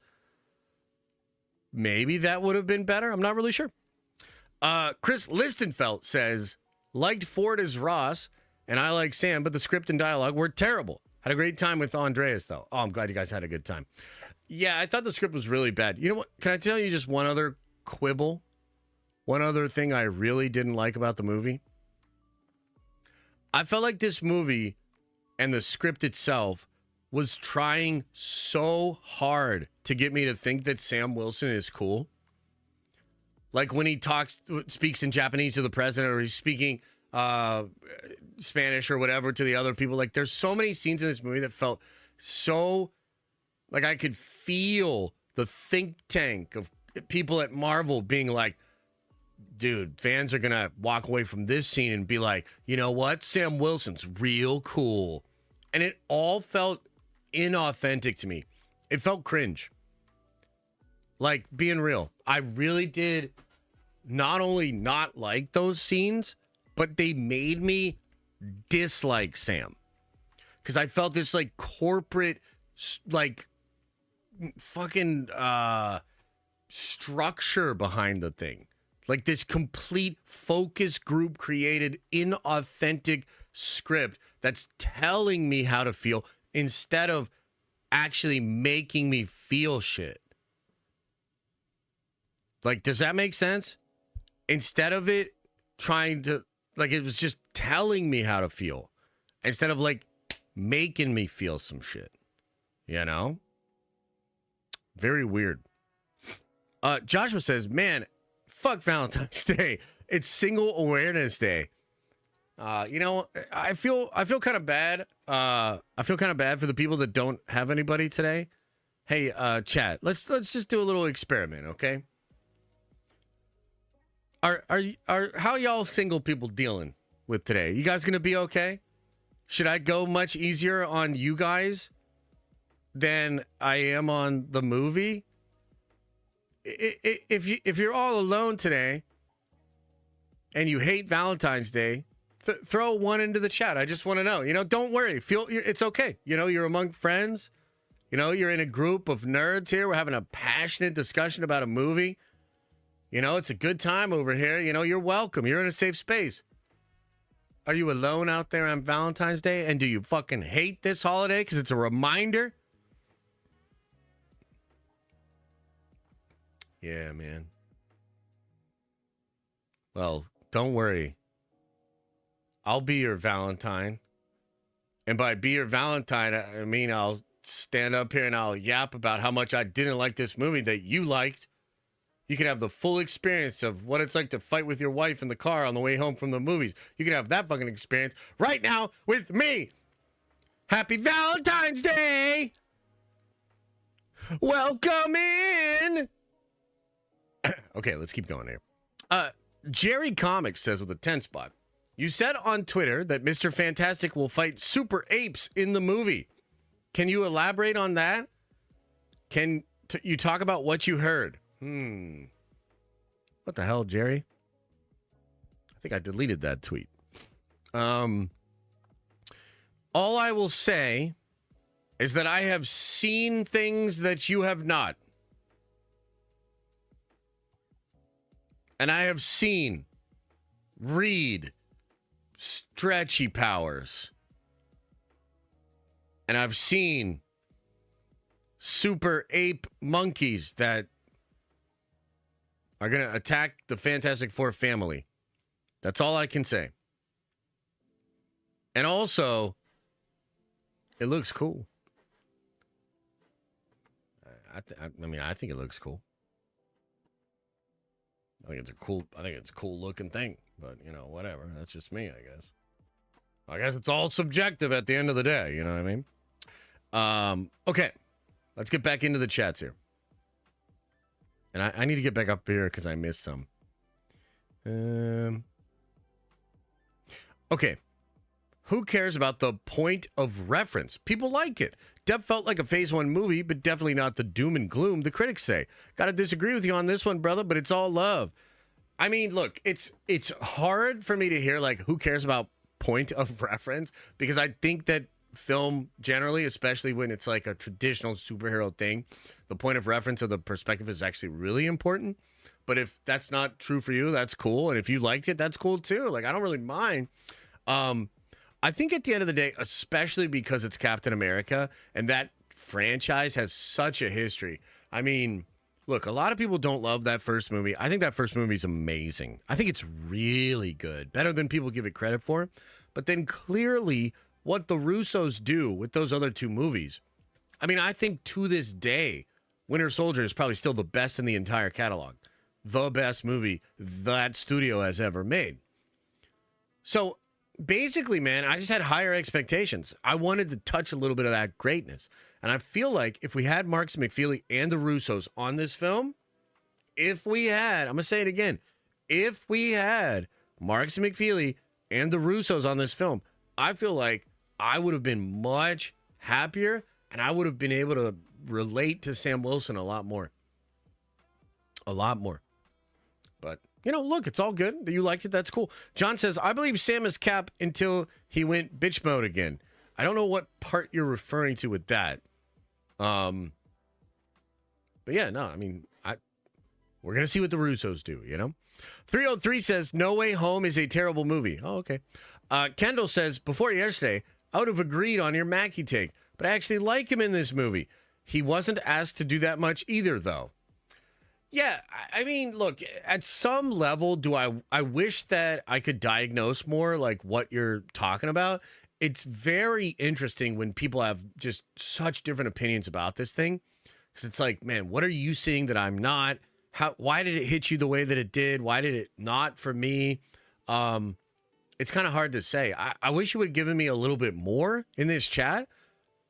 Maybe that would have been better. I'm not really sure. Chris Listenfeld says, liked Ford as Ross, and I like Sam, but the script and dialogue were terrible. Had a great time with Andreas, though. Oh, I'm glad you guys had a good time. Yeah, I thought the script was really bad. You know what? Can I tell you just one other quibble? One other thing I really didn't like about the movie. I felt like this movie and the script itself was trying so hard to get me to think that Sam Wilson is cool. Like when he speaks in Japanese to the president, or he's speaking Spanish or whatever to the other people. Like there's so many scenes in this movie that felt so like I could feel the think tank of people at Marvel being like, dude, fans are going to walk away from this scene and be like, you know what? Sam Wilson's real cool. And it all felt inauthentic to me. It felt cringe. Like, being real. I really did not only not like those scenes, but they made me dislike Sam. Because I felt this, like, corporate, like, fucking structure behind the thing. Like this complete focus group created inauthentic script that's telling me how to feel instead of actually making me feel shit. Like, does that make sense? Instead of it trying to, like, it was just telling me how to feel instead of like making me feel some shit, Very weird. Joshua says, man, fuck Valentine's Day. It's Single Awareness Day. I feel kind of bad. I feel kind of bad for the people that don't have anybody today. Hey, chat, let's just do a little experiment, okay? How y'all single people dealing with today? You guys gonna be okay? Should I go much easier on you guys than I am on the movie? If you're all alone today and you hate Valentine's Day, throw one into the chat. I just want to know. Don't worry. It's okay. You're among friends. You're in a group of nerds here. We're having a passionate discussion about a movie. It's a good time over here. You're welcome. You're in a safe space. Are you alone out there on Valentine's Day? And do you fucking hate this holiday because it's a reminder? Yeah, man. Well, don't worry. I'll be your Valentine. And by be your Valentine, I mean I'll stand up here and I'll yap about how much I didn't like this movie that you liked. You can have the full experience of what it's like to fight with your wife in the car on the way home from the movies. You can have that fucking experience right now with me. Happy Valentine's Day! Welcome in! Okay, let's keep going here. Jerry Comics says with a 10 spot, you said on Twitter that Mr. Fantastic will fight super apes in the movie. Can you elaborate on that? Can you talk about what you heard? What the hell, Jerry? I think I deleted that tweet. All I will say is that I have seen things that you have not. And I have seen Reed stretchy powers. And I've seen super ape monkeys that are going to attack the Fantastic Four family. That's all I can say. And also, it looks cool. I think it looks cool. I think it's a cool looking thing, but whatever. That's just me, I guess. I guess it's all subjective at the end of the day, you know what I mean? Okay. Let's get back into the chats here. And I need to get back up here because I missed some. Okay. Who cares about the point of reference? People like it. Dev felt like a Phase 1 movie, but definitely not the doom and gloom the critics say. Gotta disagree with you on this one, brother, but it's all love. I mean, look, it's hard for me to hear, like, who cares about point of reference? Because I think that film generally, especially when it's like a traditional superhero thing, the point of reference of the perspective is actually really important. But if that's not true for you, that's cool. And if you liked it, that's cool too. Like, I don't really mind. I think at the end of the day, especially because it's Captain America and that franchise has such a history. I mean, look, a lot of people don't love that first movie. I think that first movie is amazing. I think it's really good, better than people give it credit for. But then clearly what the Russos do with those other two movies, I mean, I think to this day, Winter Soldier is probably still the best in the entire catalog. The best movie that studio has ever made. So basically, man, I just had higher expectations. I wanted to touch a little bit of that greatness. And I feel like if we had Marks McFeely and the Russos on this film, I'm going to say it again, if we had Marks McFeely and the Russos on this film, I feel like I would have been much happier and I would have been able to relate to Sam Wilson a lot more. A lot more. But look, it's all good. You liked it. That's cool. John says, I believe Sam is Cap until he went bitch mode again. I don't know what part you're referring to with that. But yeah, no, I mean, we're going to see what the Russos do, 303 says, No Way Home is a terrible movie. Oh, okay. Kendall says, before yesterday, I would have agreed on your Mackie take, but I actually like him in this movie. He wasn't asked to do that much either, though. Yeah, I mean, look, at some level, I wish that I could diagnose more like what you're talking about. It's very interesting when people have just such different opinions about this thing. Because it's like, man, what are you seeing that I'm not? Why did it hit you the way that it did? Why did it not for me? It's kind of hard to say. I wish you would have given me a little bit more in this chat.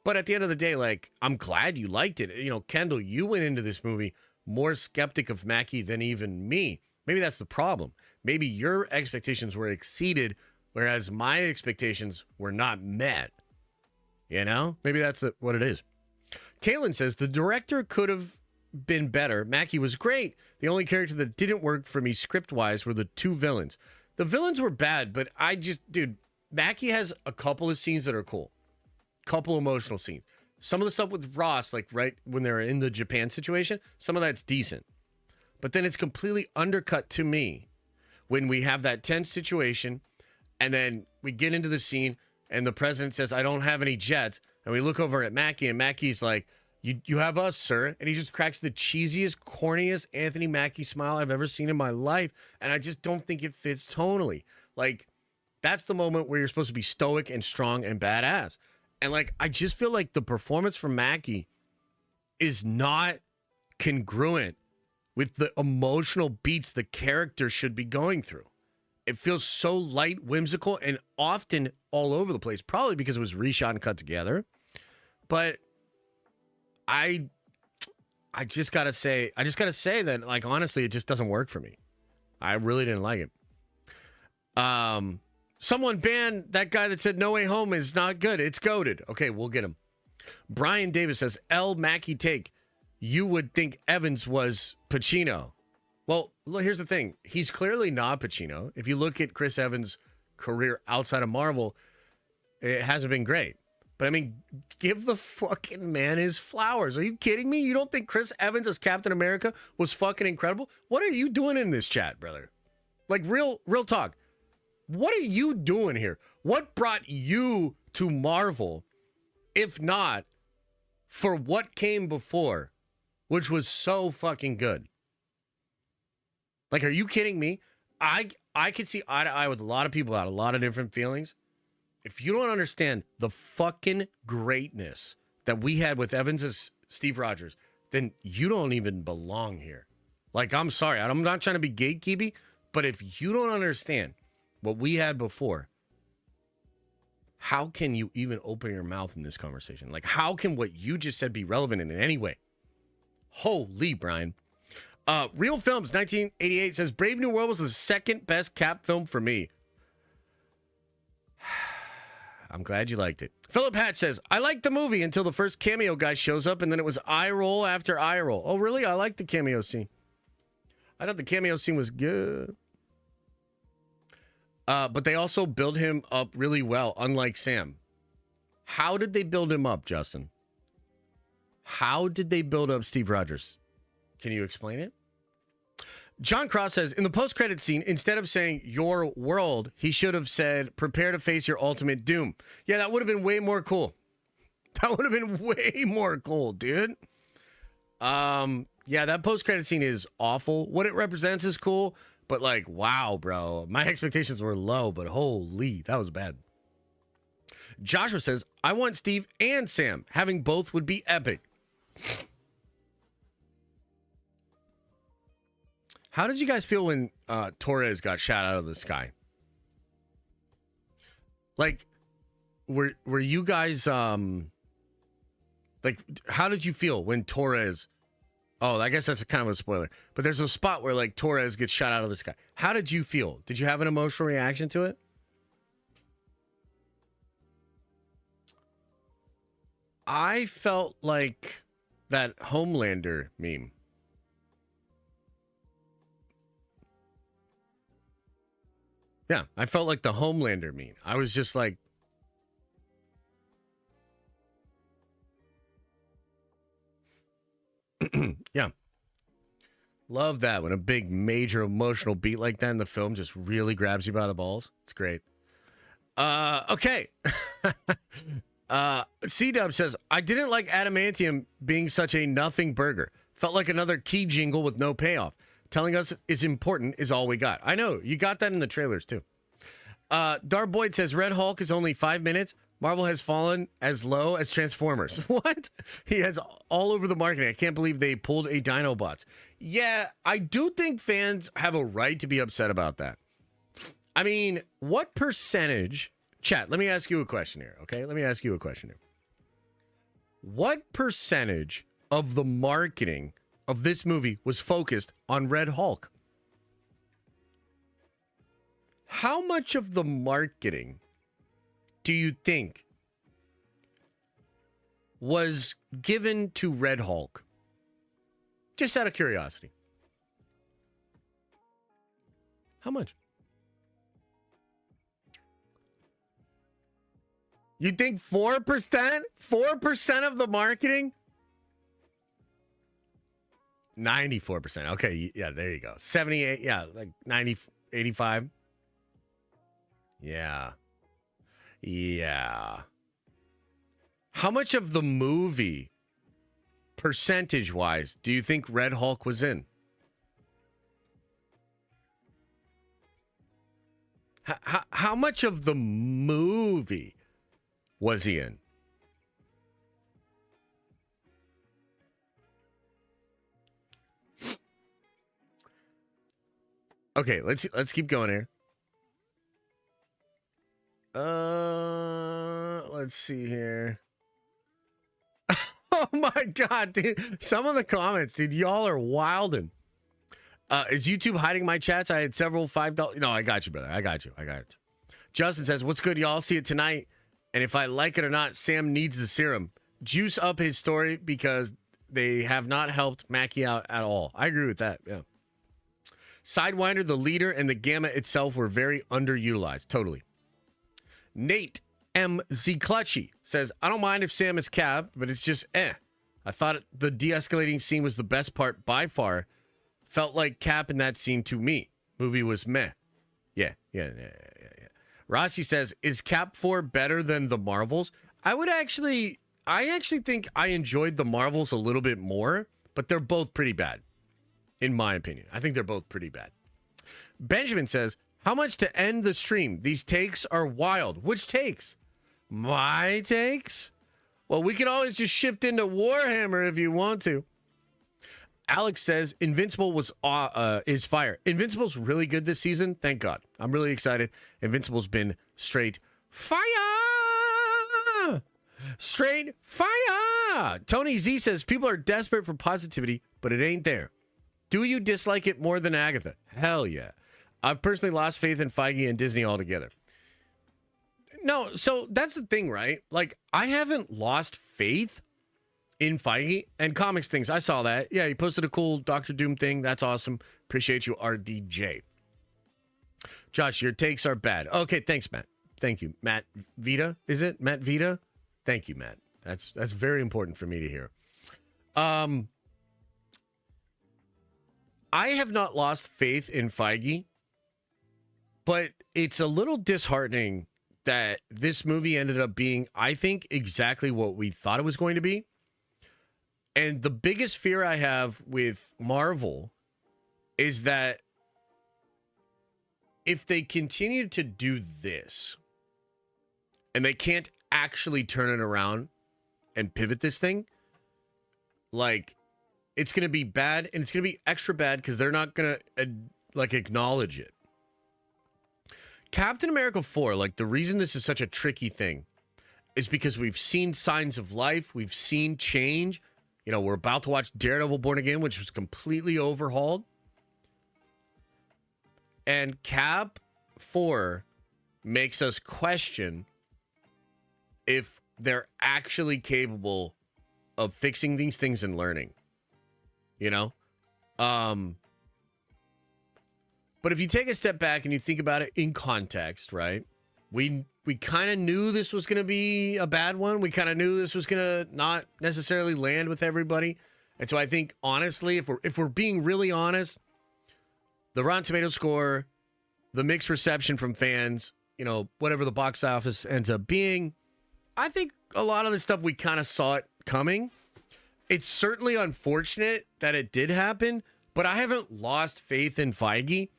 But at the end of the day, like, I'm glad you liked it. Kendall, you went into this movie more skeptic of Mackie than even me. Maybe that's the problem. Maybe your expectations were exceeded, whereas my expectations were not met. Maybe that's what it is. Kaylin says, the director could have been better. Mackie was great. The only character that didn't work for me script-wise were the two villains. The villains were bad, but Mackie has a couple of scenes that are cool. Couple emotional scenes. Some of the stuff with Ross, like right when they're in the Japan situation, some of that's decent. But then it's completely undercut to me when we have that tense situation and then we get into the scene and the president says, I don't have any jets. And we look over at Mackie and Mackie's like, you have us, sir. And he just cracks the cheesiest, corniest Anthony Mackie smile I've ever seen in my life. And I just don't think it fits tonally. Like, that's the moment where you're supposed to be stoic and strong and badass. And, like, I just feel like the performance from Mackie is not congruent with the emotional beats the character should be going through. It feels so light, whimsical, and often all over the place, probably because it was reshot and cut together. But I just got to say that, like, honestly, it just doesn't work for me. I really didn't like it. Someone banned that guy that said No Way Home is not good. It's goated. Okay, we'll get him. Brian Davis says, L. Mackie take. You would think Evans was Pacino. Well, look, here's the thing. He's clearly not Pacino. If you look at Chris Evans' career outside of Marvel, it hasn't been great. But I mean, give the fucking man his flowers. Are you kidding me? You don't think Chris Evans as Captain America was fucking incredible? What are you doing in this chat, brother? Like, real talk. What are you doing here? What brought you to Marvel, if not for what came before, which was so fucking good? Like, are you kidding me? I could see eye to eye with a lot of people out, a lot of different feelings. If you don't understand the fucking greatness that we had with Evans as Steve Rogers, then you don't even belong here. Like, I'm sorry. I'm not trying to be gatekeepy, but if you don't understand what we had before, how can you even open your mouth in this conversation? Like, how can what you just said be relevant in any way? Holy, Brian. Real Films 1988 says Brave New World was the second best Cap film for me. I'm glad you liked it. Philip Hatch says, I liked the movie until the first cameo guy shows up, and then it was eye roll after eye roll. Oh, really? I liked the cameo scene. I thought the cameo scene was good. But they also build him up really well, unlike Sam. How did they build him up, Justin? How did they build up Steve Rogers? Can you explain it? John Cross says, in the post-credit scene, instead of saying your world, he should have said, prepare to face your ultimate doom. Yeah, that would have been way more cool. That would have been way more cool, dude. Yeah, that post-credit scene is awful. What it represents is cool, but like, wow, bro. My expectations were low, but holy, that was bad. Joshua says, I want Steve and Sam. Having both would be epic. How did you guys feel when Torres got shot out of the sky? Like, were you guys like, how did you feel when Torres? Oh, I guess that's kind of a spoiler. But there's a spot where like Torres gets shot out of the sky. How did you feel? Did you have an emotional reaction to it? I felt like that Homelander meme. Yeah, I felt like the Homelander meme. I was just like, yeah. Love that when a big major emotional beat like that in the film just really grabs you by the balls. It's great. Okay. C-Dub says, I didn't like Adamantium being such a nothing burger. Felt like another key jingle with no payoff. Telling us it's important is all we got. I know. You got that in the trailers, too. Dar Boyd says, Red Hulk is only 5 minutes. Marvel has fallen as low as Transformers. What? He has all over the marketing. I can't believe they pulled a Dinobots. Yeah, I do think fans have a right to be upset about that. I mean, what percentage... Chat, let me ask you a question here, okay? Let me ask you a question here. What percentage of the marketing of this movie was focused on Red Hulk? How much of the marketing do you think was given to Red Hulk? Just out of curiosity. How much? You think 4%? 4% of the marketing? 94%. Okay, yeah, there you go. 78, yeah, like 90, 85. Yeah. Yeah. How much of the movie, percentage-wise, do you think Red Hulk was in? How much of the movie was he in? Okay, let's keep going here. Let's see here. Oh my god, dude. Some of the comments, dude, y'all are wildin'. Is YouTube hiding my chats? I had several $5. No, I got you, brother. I got you. Justin says, what's good, y'all? See it tonight. And if I like it or not, Sam needs the serum. Juice up his story because they have not helped Mackie out at all. I agree with that, yeah. Sidewinder, the leader, and the Gamma itself were very underutilized. Totally. Nate MZ Clutchy says, I don't mind if Sam is Cap, but it's just I thought the de-escalating scene was the best part by far. Felt like Cap in that scene to me. Movie was meh. Yeah. Rossi says, is Cap 4 better than the Marvels? I actually think I enjoyed the Marvels a little bit more, but they're both pretty bad, in my opinion. I think they're both pretty bad. Benjamin says, how much to end the stream? These takes are wild. Which takes? My takes? Well, we can always just shift into Warhammer if you want to. Alex says Invincible is fire. Invincible's really good this season. Thank God. I'm really excited. Invincible's been straight fire. Straight fire. Tony Z says people are desperate for positivity, but it ain't there. Do you dislike it more than Agatha? Hell yeah. I've personally lost faith in Feige and Disney altogether. No, so that's the thing, right? Like, I haven't lost faith in Feige and comics things. I saw that. Yeah, he posted a cool Doctor Doom thing. That's awesome. Appreciate you, RDJ. Josh, your takes are bad. Okay, thanks, Matt. Thank you. Matt Vita, is it? Matt Vita? Thank you, Matt. That's very important for me to hear. I have not lost faith in Feige, but it's a little disheartening that this movie ended up being, I think, exactly what we thought it was going to be. And the biggest fear I have with Marvel is that if they continue to do this and they can't actually turn it around and pivot this thing, like, it's going to be bad, and it's going to be extra bad because they're not going to acknowledge it. Captain America 4, like, the reason this is such a tricky thing is because we've seen signs of life, we've seen change. You know, we're about to watch Daredevil Born Again, which was completely overhauled. And Cap 4 makes us question if they're actually capable of fixing these things and learning. You know? But if you take a step back and you think about it in context, right? We kind of knew this was going to be a bad one. We kind of knew this was going to not necessarily land with everybody. And so I think, honestly, if we're being really honest, the Rotten Tomatoes score, the mixed reception from fans, you know, whatever the box office ends up being, I think a lot of the stuff we kind of saw it coming. It's certainly unfortunate that it did happen, but I haven't lost faith in Feige.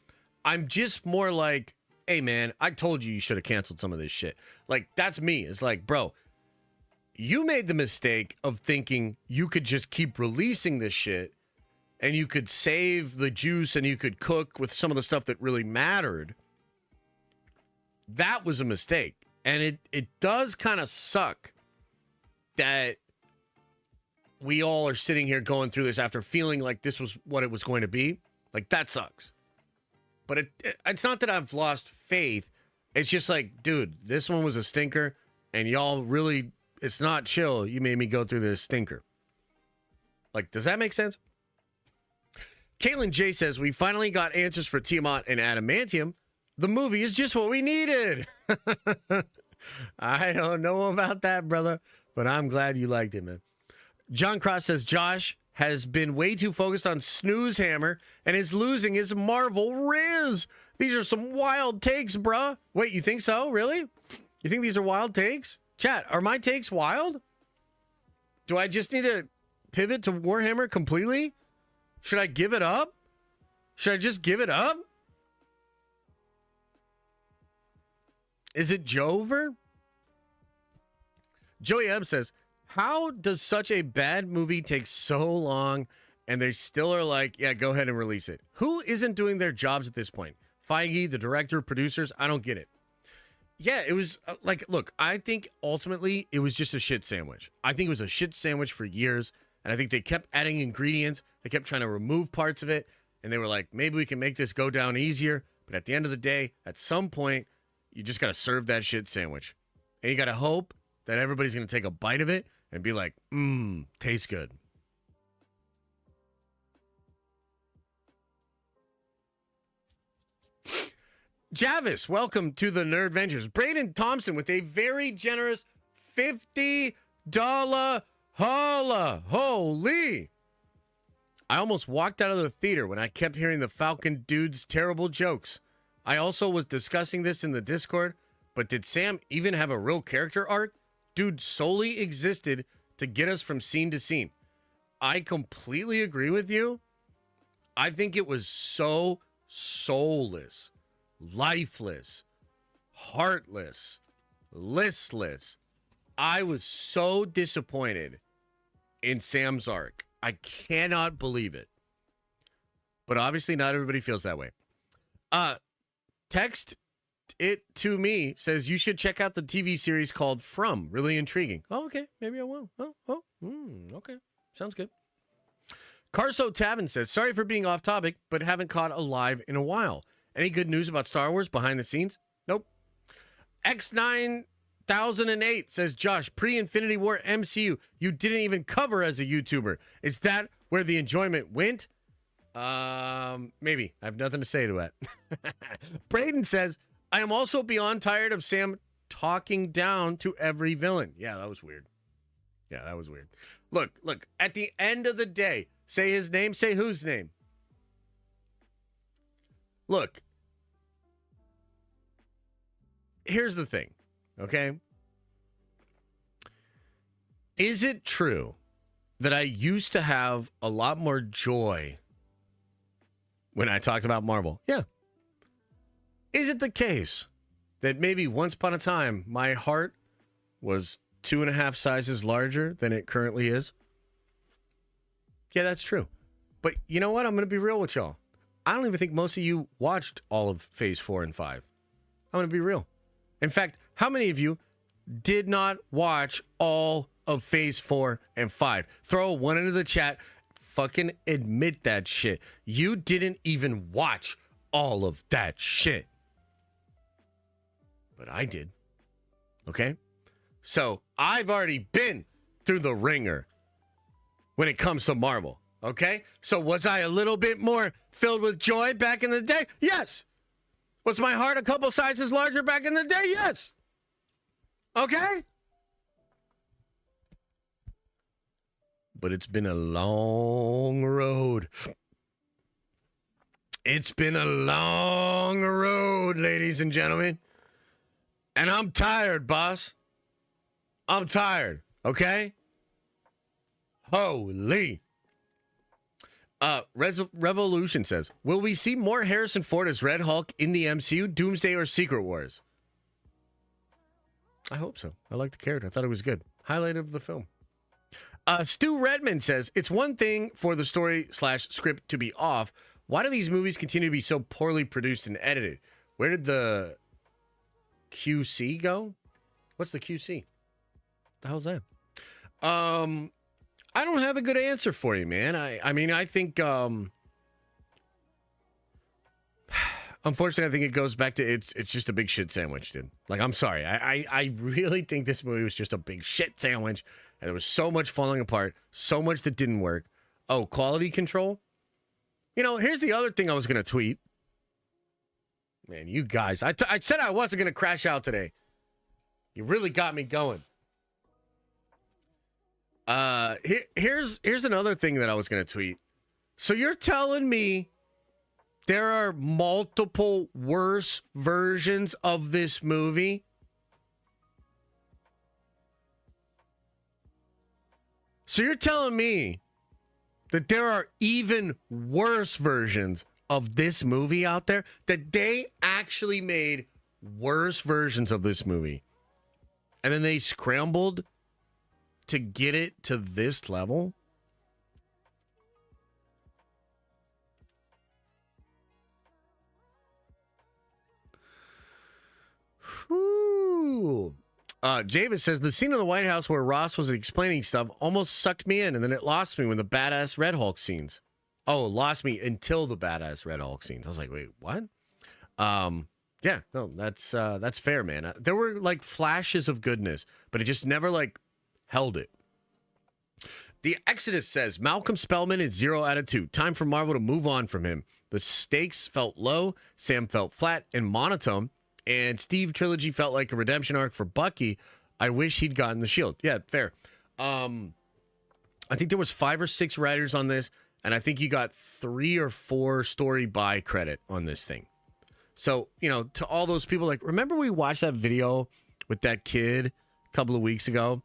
I'm just more like, hey, man, I told you should have canceled some of this shit. Like, that's me. It's like, bro, you made the mistake of thinking you could just keep releasing this shit and you could save the juice and you could cook with some of the stuff that really mattered. That was a mistake. And it does kind of suck that we all are sitting here going through this after feeling like this was what it was going to be. Like, that sucks. But it's not that I've lost faith. It's just like, dude, this one was a stinker, and y'all really, it's not chill. You made me go through this stinker. Like, does that make sense? Caitlin J says, we finally got answers for Tiamat and Adamantium. The movie is just what we needed. I don't know about that, brother, but I'm glad you liked it, man. John Cross says, Josh has been way too focused on Snooze Hammer and is losing his Marvel Riz. These are some wild takes, bruh. Wait, you think so? Really? You think these are wild takes? Chat, are my takes wild? Do I just need to pivot to Warhammer completely? Should I give it up? Should I just give it up? Is it Jover? Joey Ebb says, how does such a bad movie take so long and they still are like, yeah, go ahead and release it? Who isn't doing their jobs at this point? Feige, the director, producers? I don't get it. Yeah, it was like, look, I think ultimately it was just a shit sandwich. I think it was a shit sandwich for years. And I think they kept adding ingredients. They kept trying to remove parts of it. And they were like, maybe we can make this go down easier. But at the end of the day, at some point, you just got to serve that shit sandwich. And you got to hope that everybody's going to take a bite of it and be like, tastes good. Javis, welcome to the Nerd Ventures. Braden Thompson with a very generous $50 holla. Holy. I almost walked out of the theater when I kept hearing the Falcon dude's terrible jokes. I also was discussing this in the Discord, but did Sam even have a real character arc? Dude solely existed to get us from scene to scene. I completely agree with you. I think it was so soulless, lifeless, heartless, listless. I was so disappointed in Sam's arc. I cannot believe it. But obviously not everybody feels that way. Text it to me, says you should check out the TV series called From. Really intriguing. Oh, okay. Maybe I will. Okay. Sounds good. Carso Tavin says, sorry for being off topic, but haven't caught a live in a while. Any good news about Star Wars behind the scenes? Nope. X9008 says, Josh, pre-Infinity War MCU, you didn't even cover as a YouTuber. Is that where the enjoyment went? Maybe. I have nothing to say to that. Braden says, I am also beyond tired of Sam talking down to every villain. Yeah, that was weird. Look, at the end of the day, say his name, say whose name. Look, here's the thing, okay? Is it true that I used to have a lot more joy when I talked about Marvel? Yeah. Is it the case that maybe once upon a time my heart was 2.5 sizes larger than it currently is? Yeah, that's true. But you know what? I'm going to be real with y'all. I don't even think most of you watched all of Phase 4 and 5. I'm going to be real. In fact, how many of you did not watch all of Phase 4 and 5? Throw a 1 into the chat. Fucking admit that shit. You didn't even watch all of that shit. But I did. Okay? So I've already been through the ringer when it comes to Marvel. Okay? So was I a little bit more filled with joy back in the day? Yes. Was my heart a couple sizes larger back in the day? Yes. Okay? But it's been a long road. It's been a long road, ladies and gentlemen. And I'm tired, boss. I'm tired, okay? Holy. Revolution says, will we see more Harrison Ford as Red Hulk in the MCU, Doomsday, or Secret Wars? I hope so. I like the character. I thought it was good. Highlight of the film. Stu Redmond says, it's one thing for the story/script to be off. Why do these movies continue to be so poorly produced and edited? Where did the QC go? What's the QC? The hell's that? I don't have a good answer for you, man. I mean, I think, unfortunately, I think it goes back to it's just a big shit sandwich, dude. Like, I'm sorry. I really think this movie was just a big shit sandwich, and there was so much falling apart, so much that didn't work. Oh, quality control? You know, here's the other thing I was going to tweet. Man, you guys, I said I wasn't going to crash out today. You really got me going. Here's another thing that I was going to tweet. So you're telling me there are multiple worse versions of this movie? So you're telling me that there are even worse versions of this movie out there? That they actually made worse versions of this movie, and then they scrambled to get it to this level? Whew. Javis says, the scene in the White House where Ross was explaining stuff almost sucked me in, and then it lost me when the badass Red Hulk scenes. Oh, lost me until the badass Red Hulk scenes. I was like, wait, what? Yeah, no, that's fair, man. There were like flashes of goodness, but it just never like held it. The Exodus says Malcolm Spellman is 0 out of 2. Time for Marvel to move on from him. The stakes felt low, Sam felt flat and monotone, and Steve trilogy felt like a redemption arc for Bucky. I wish he'd gotten the shield. Yeah, fair. I think there was 5 or 6 writers on this, and I think you got 3 or 4 story by credit on this thing. So, you know, to all those people, like, remember we watched that video with that kid a couple of weeks ago?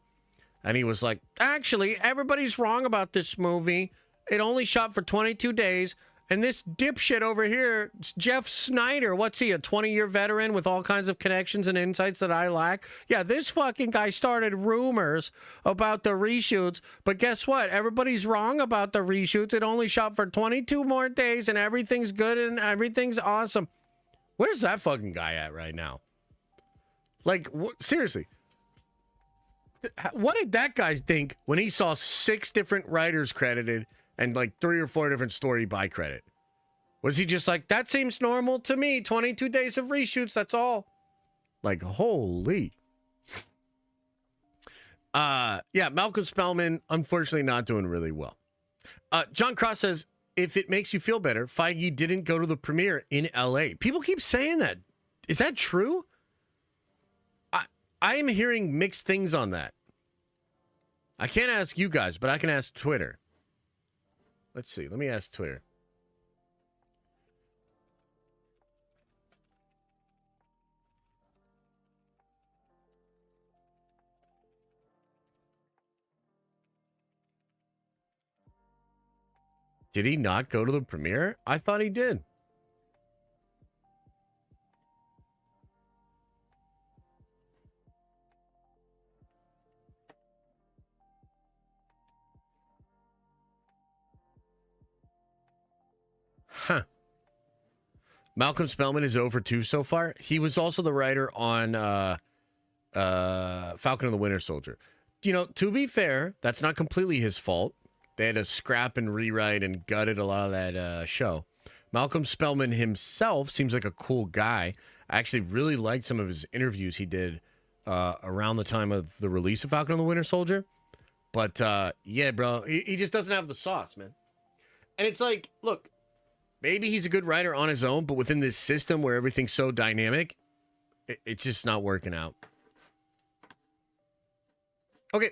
And he was like, actually, everybody's wrong about this movie. It only shot for 22 days. And this dipshit over here, Jeff Snyder, what's he, a 20-year veteran with all kinds of connections and insights that I lack? Yeah, this fucking guy started rumors about the reshoots. But guess what? Everybody's wrong about the reshoots. It only shot for 22 more days and everything's good and everything's awesome. Where's that fucking guy at right now? Like, seriously. What did that guy think when he saw 6 different writers credited and like 3 or 4 different story by credit? Was he just like, that seems normal to me, 22 days of reshoots, that's all? Like, holy. Yeah, Malcolm Spellman, unfortunately not doing really well. John Cross says, if it makes you feel better, Feige didn't go to the premiere in LA. People keep saying that. Is that true? I am hearing mixed things on that. I can't ask you guys, but I can ask Twitter. Let's see. Let me ask Twitter. Did he not go to the premiere? I thought he did. Huh. Malcolm Spellman is over 2 so far. He was also the writer on Falcon and the Winter Soldier. You know, to be fair, that's not completely his fault. They had to scrap and rewrite and gutted a lot of that show. Malcolm Spellman himself seems like a cool guy. I actually really liked some of his interviews he did around the time of the release of Falcon and the Winter Soldier. But, yeah, bro, he just doesn't have the sauce, man. And it's like, look, maybe he's a good writer on his own, but within this system where everything's so dynamic, it's just not working out. Okay,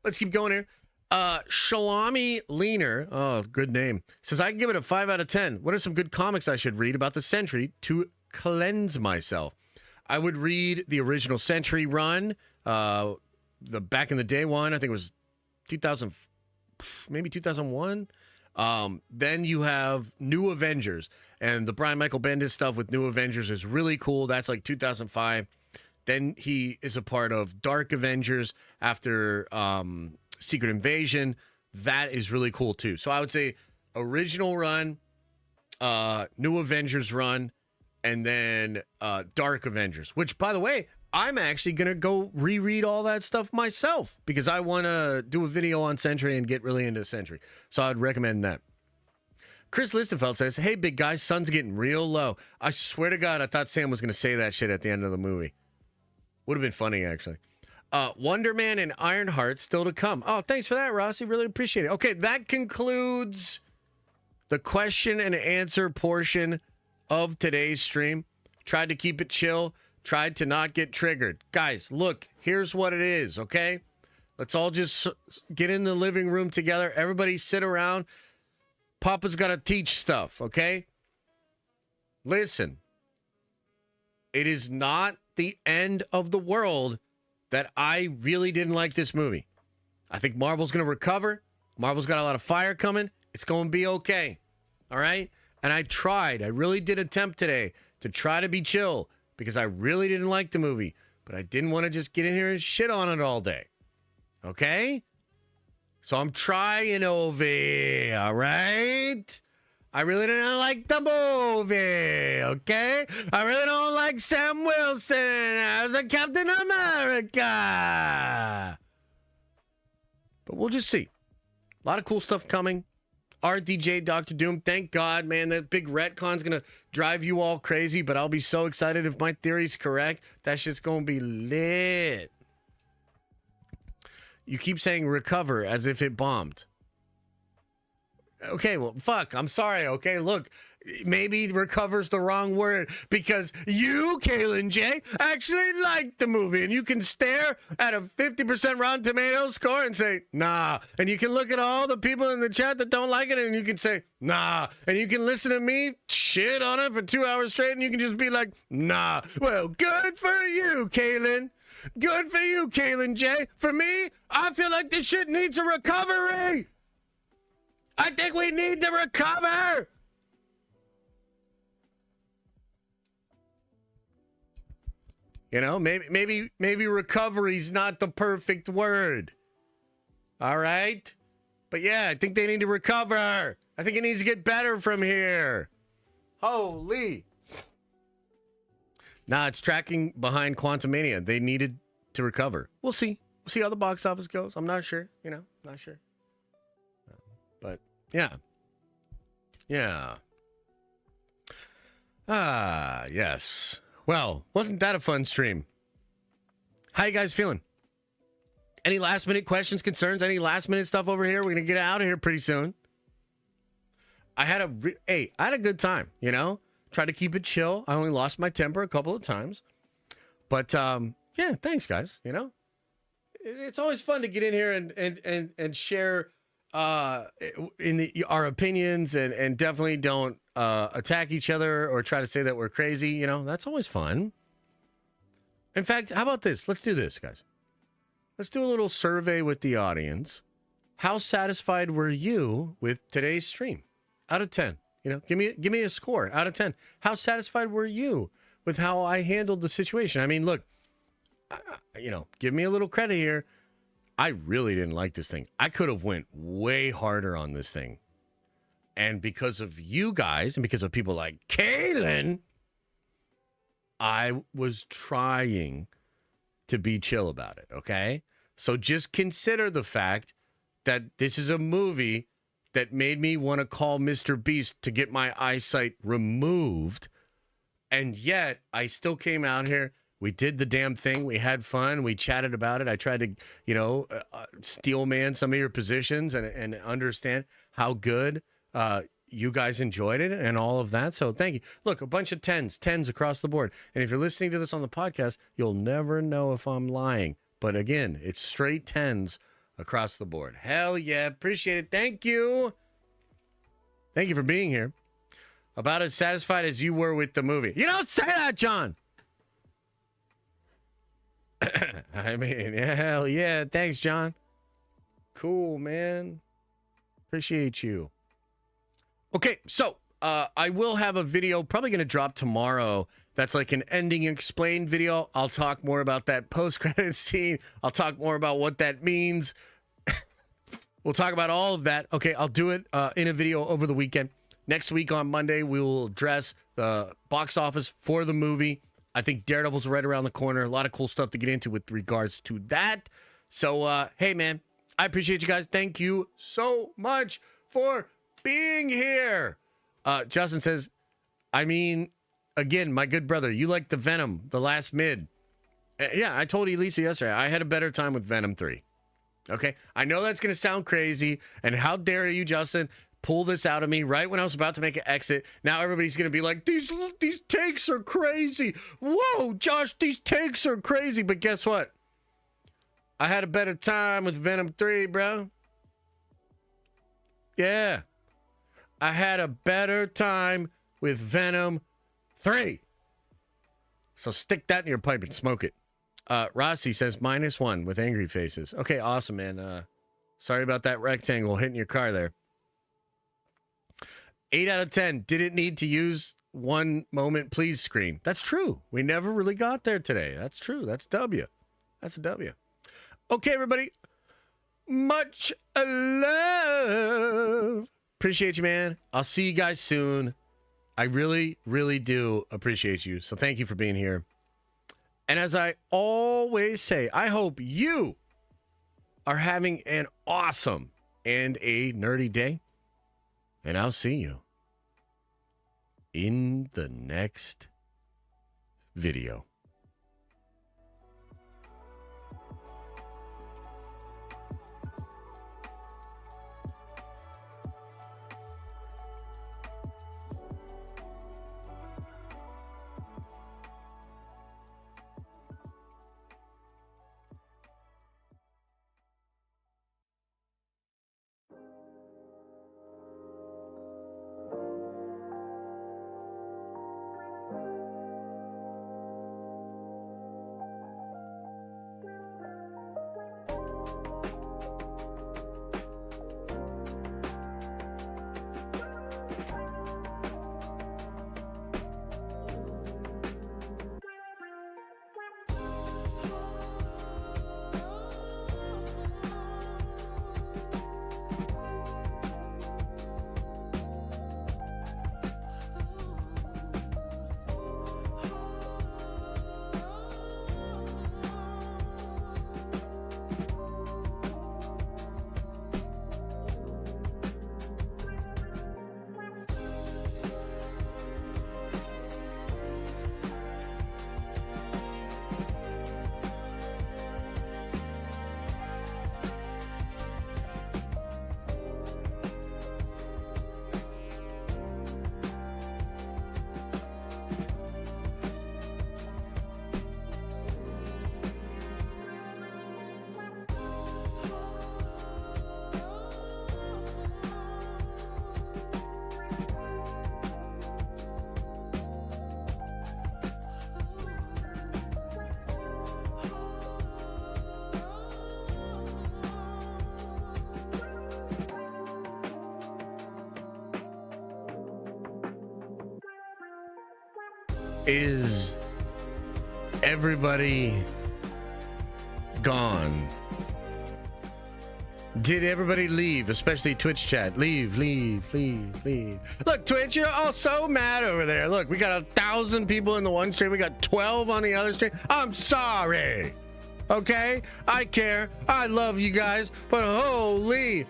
let's keep going here. Shalami Leaner, oh, good name, says, I can give it a 5 out of 10. What are some good comics I should read about the Sentry to cleanse myself? I would read the original Sentry run, the back in the day one, I think it was 2000, maybe 2001. Then you have New Avengers, and the Brian Michael Bendis stuff with New Avengers is really cool. That's like 2005. Then he is a part of Dark Avengers after Secret Invasion. That is really cool too. So I would say original run, New Avengers run, and then Dark Avengers, which, by the way, I'm actually going to go reread all that stuff myself because I want to do a video on Sentry and get really into Sentry. So I'd recommend that. Chris Listenfeld says, hey, big guy, sun's getting real low. I swear to God, I thought Sam was going to say that shit at the end of the movie. Would have been funny, actually. Wonder Man and Ironheart still to come. Oh, thanks for that, Rossi. Really appreciate it. Okay, that concludes the question and answer portion of today's stream. Tried to keep it chill. Tried to not get triggered. Guys, look, here's what it is, okay? Let's all just get in the living room together. Everybody sit around. Papa's got to teach stuff, okay? Listen, it is not the end of the world that I really didn't like this movie. I think Marvel's going to recover. Marvel's got a lot of fire coming. It's going to be okay, all right? And I really did attempt today to try to be chill, because I really didn't like the movie, but I didn't want to just get in here and shit on it all day. Okay? So I'm trying over, all right? I really didn't like the movie, okay? I really don't like Sam Wilson as a Captain America. But we'll just see. A lot of cool stuff coming. RDJ, Dr. Doom, thank God, man. That big retcon's going to drive you all crazy, but I'll be so excited if my theory's correct. That shit's going to be lit. You keep saying recover as if it bombed. Okay, well, fuck. I'm sorry. Okay, look, maybe recover's the wrong word because you, Kaylin J, actually liked the movie, and you can stare at a 50% Rotten Tomatoes score and say, nah. And you can look at all the people in the chat that don't like it, and you can say, nah. And you can listen to me shit on it for 2 hours straight, and you can just be like, nah. Well, good for you, Kaylin. Good for you, Kaylin J. For me, I feel like this shit needs a recovery. I think we need to recover. You know, maybe recovery's not the perfect word. All right? But yeah, I think they need to recover. I think it needs to get better from here. Holy. Nah, it's tracking behind Quantumania. They needed to recover. We'll see. We'll see how the box office goes. I'm not sure, not sure. But yeah. Yeah. Ah, yes. Well, wasn't that a fun stream? How you guys feeling? Any last minute questions, concerns, any last minute stuff over here? We're going to get out of here pretty soon. I had a good time, Try to keep it chill. I only lost my temper a couple of times. But yeah, thanks guys, It's always fun to get in here and share our opinions and definitely don't attack each other or try to say that we're crazy. That's always fun. In fact, how about this? Let's do this, guys. Let's do a little survey with the audience. How satisfied were you with today's stream? Out of 10, give me a score out of 10. How satisfied were you with how I handled the situation? I mean, look, give me a little credit here. I really didn't like this thing. I could have went way harder on this thing. And because of you guys and because of people like Kaylin, I was trying to be chill about it, okay? So just consider the fact that this is a movie that made me want to call Mr. Beast to get my eyesight removed. And yet, I still came out here. We did the damn thing. We had fun. We chatted about it. I tried to, steel man some of your positions and understand how good you guys enjoyed it and all of that. So thank you. Look, a bunch of tens across the board. And if you're listening to this on the podcast, you'll never know if I'm lying. But again, it's straight tens across the board. Hell yeah. Appreciate it. Thank you. Thank you for being here. About as satisfied as you were with the movie. You don't say that, John. I mean, hell yeah. Thanks, John. Cool, man. Appreciate you. Okay, so I will have a video probably going to drop tomorrow. That's like an ending explained video. I'll talk more about that post-credit scene. I'll talk more about what that means. We'll talk about all of that. Okay, I'll do it in a video over the weekend. Next week on Monday, we will address the box office for the movie. I think Daredevil's right around the corner. A lot of cool stuff to get into with regards to that. So, hey, man, I appreciate you guys. Thank you so much for being here. Justin says, again, my good brother, you like the Venom, the last mid. Yeah, I told Elisa yesterday, I had a better time with Venom 3. Okay? I know that's going to sound crazy, and how dare you, Justin, pull this out of me right when I was about to make an exit. Now everybody's going to be like, these takes are crazy. Whoa, Josh, these takes are crazy. But guess what? I had a better time with Venom 3, bro. Yeah. I had a better time with Venom 3. So stick that in your pipe and smoke it. Rossi says -1 with angry faces. Okay, awesome, man. Sorry about that rectangle hitting your car there. 8 out of 10. Didn't need to use one moment please screen. That's true. We never really got there today. That's true. That's W. That's a W. Okay, everybody. Much love. Appreciate you, man. I'll see you guys soon. I really, really do appreciate you. So thank you for being here. And as I always say, I hope you are having an awesome and a nerdy day. And I'll see you in the next video. is everybody gone? Did everybody leave, especially Twitch chat? Leave. Look, Twitch, you're all so mad over there. Look, we got 1,000 people in the one stream. We got 12 on the other stream. I'm sorry. Okay? I care. I love you guys. But holy.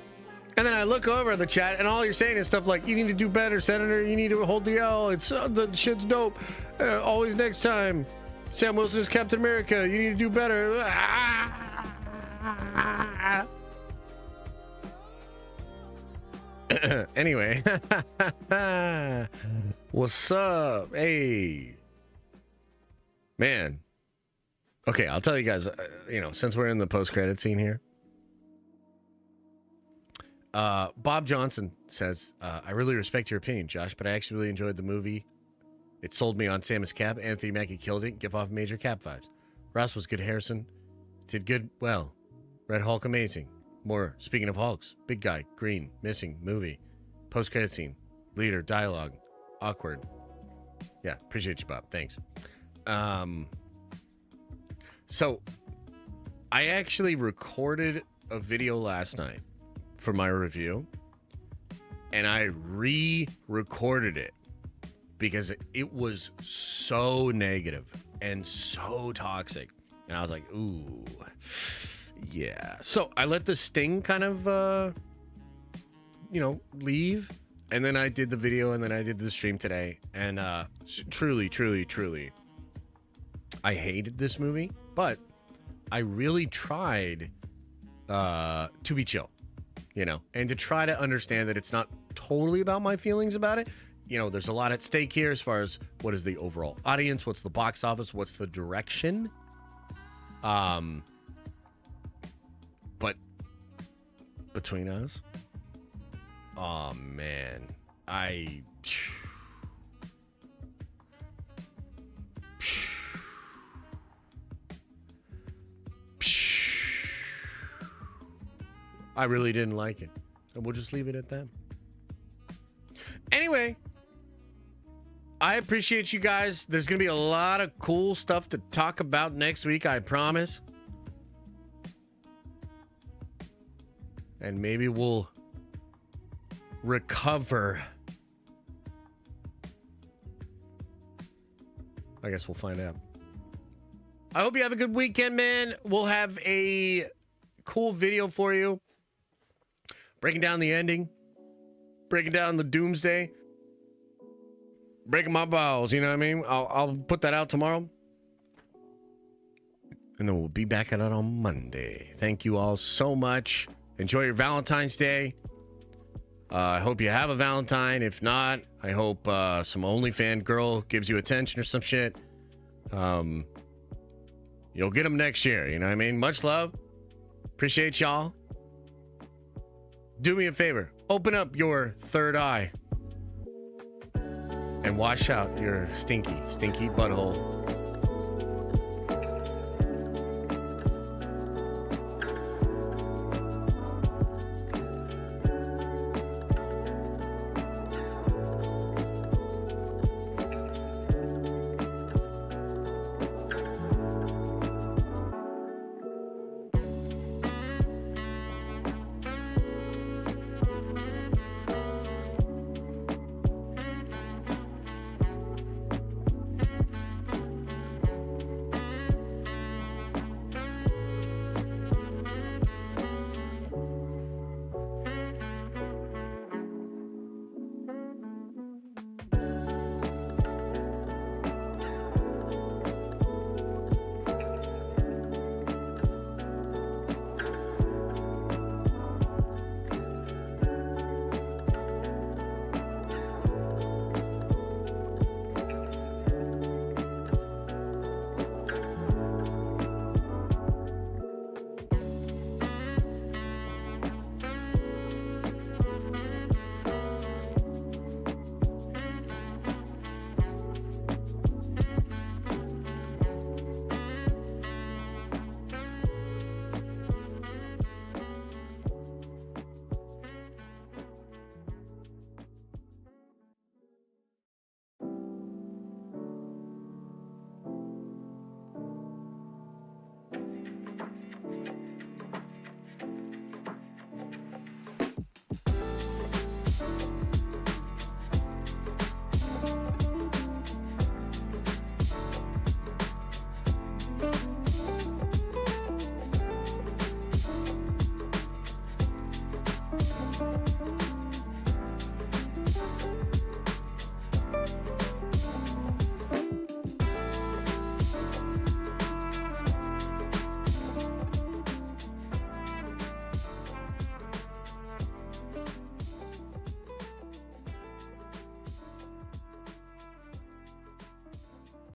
And then I look over at the chat, and all you're saying is stuff like, you need to do better, Senator. You need to hold the L. It's the shit's dope. Always next time. Sam Wilson is Captain America. You need to do better. Anyway, what's up? Hey, man. Okay, I'll tell you guys, since we're in the post-credit scene here, Bob Johnson says, I really respect your opinion, Josh, but I actually really enjoyed the movie. It sold me on Samus Cap. Anthony Mackie killed it. Give off major Cap vibes. Ross was good. Harrison did good. Well, Red Hulk amazing. More. Speaking of Hulks, big guy, green, missing, movie, post-credit scene, leader, dialogue, awkward. Yeah, appreciate you, Bob. Thanks. So I actually recorded a video last night for my review, and I re-recorded it because it was so negative and so toxic, and I was like, ooh. Yeah. So I let the sting kind of, leave. And then I did the video, and then I did the stream today. And truly, I hated this movie. But I really tried to be chill, and to try to understand that it's not totally about my feelings about it. There's a lot at stake here as far as what is the overall audience, what's the box office, what's the direction. But between us, oh man, I really didn't like it, and we'll just leave it at that. Anyway, I appreciate you guys. There's gonna be a lot of cool stuff to talk about next week, I promise. And maybe we'll recover. I guess we'll find out. I hope you have a good weekend, man. We'll have a cool video for you. Breaking down the ending. Breaking down the doomsday. Breaking my balls, you know what I mean? I'll put that out tomorrow. And then we'll be back at it on Monday. Thank you all so much. Enjoy your Valentine's Day. I hope you have a Valentine. If not, I hope some OnlyFans girl gives you attention or some shit. You'll get them next year. You know what I mean? Much love. Appreciate y'all. Do me a favor. Open up your third eye. And wash out your stinky butthole.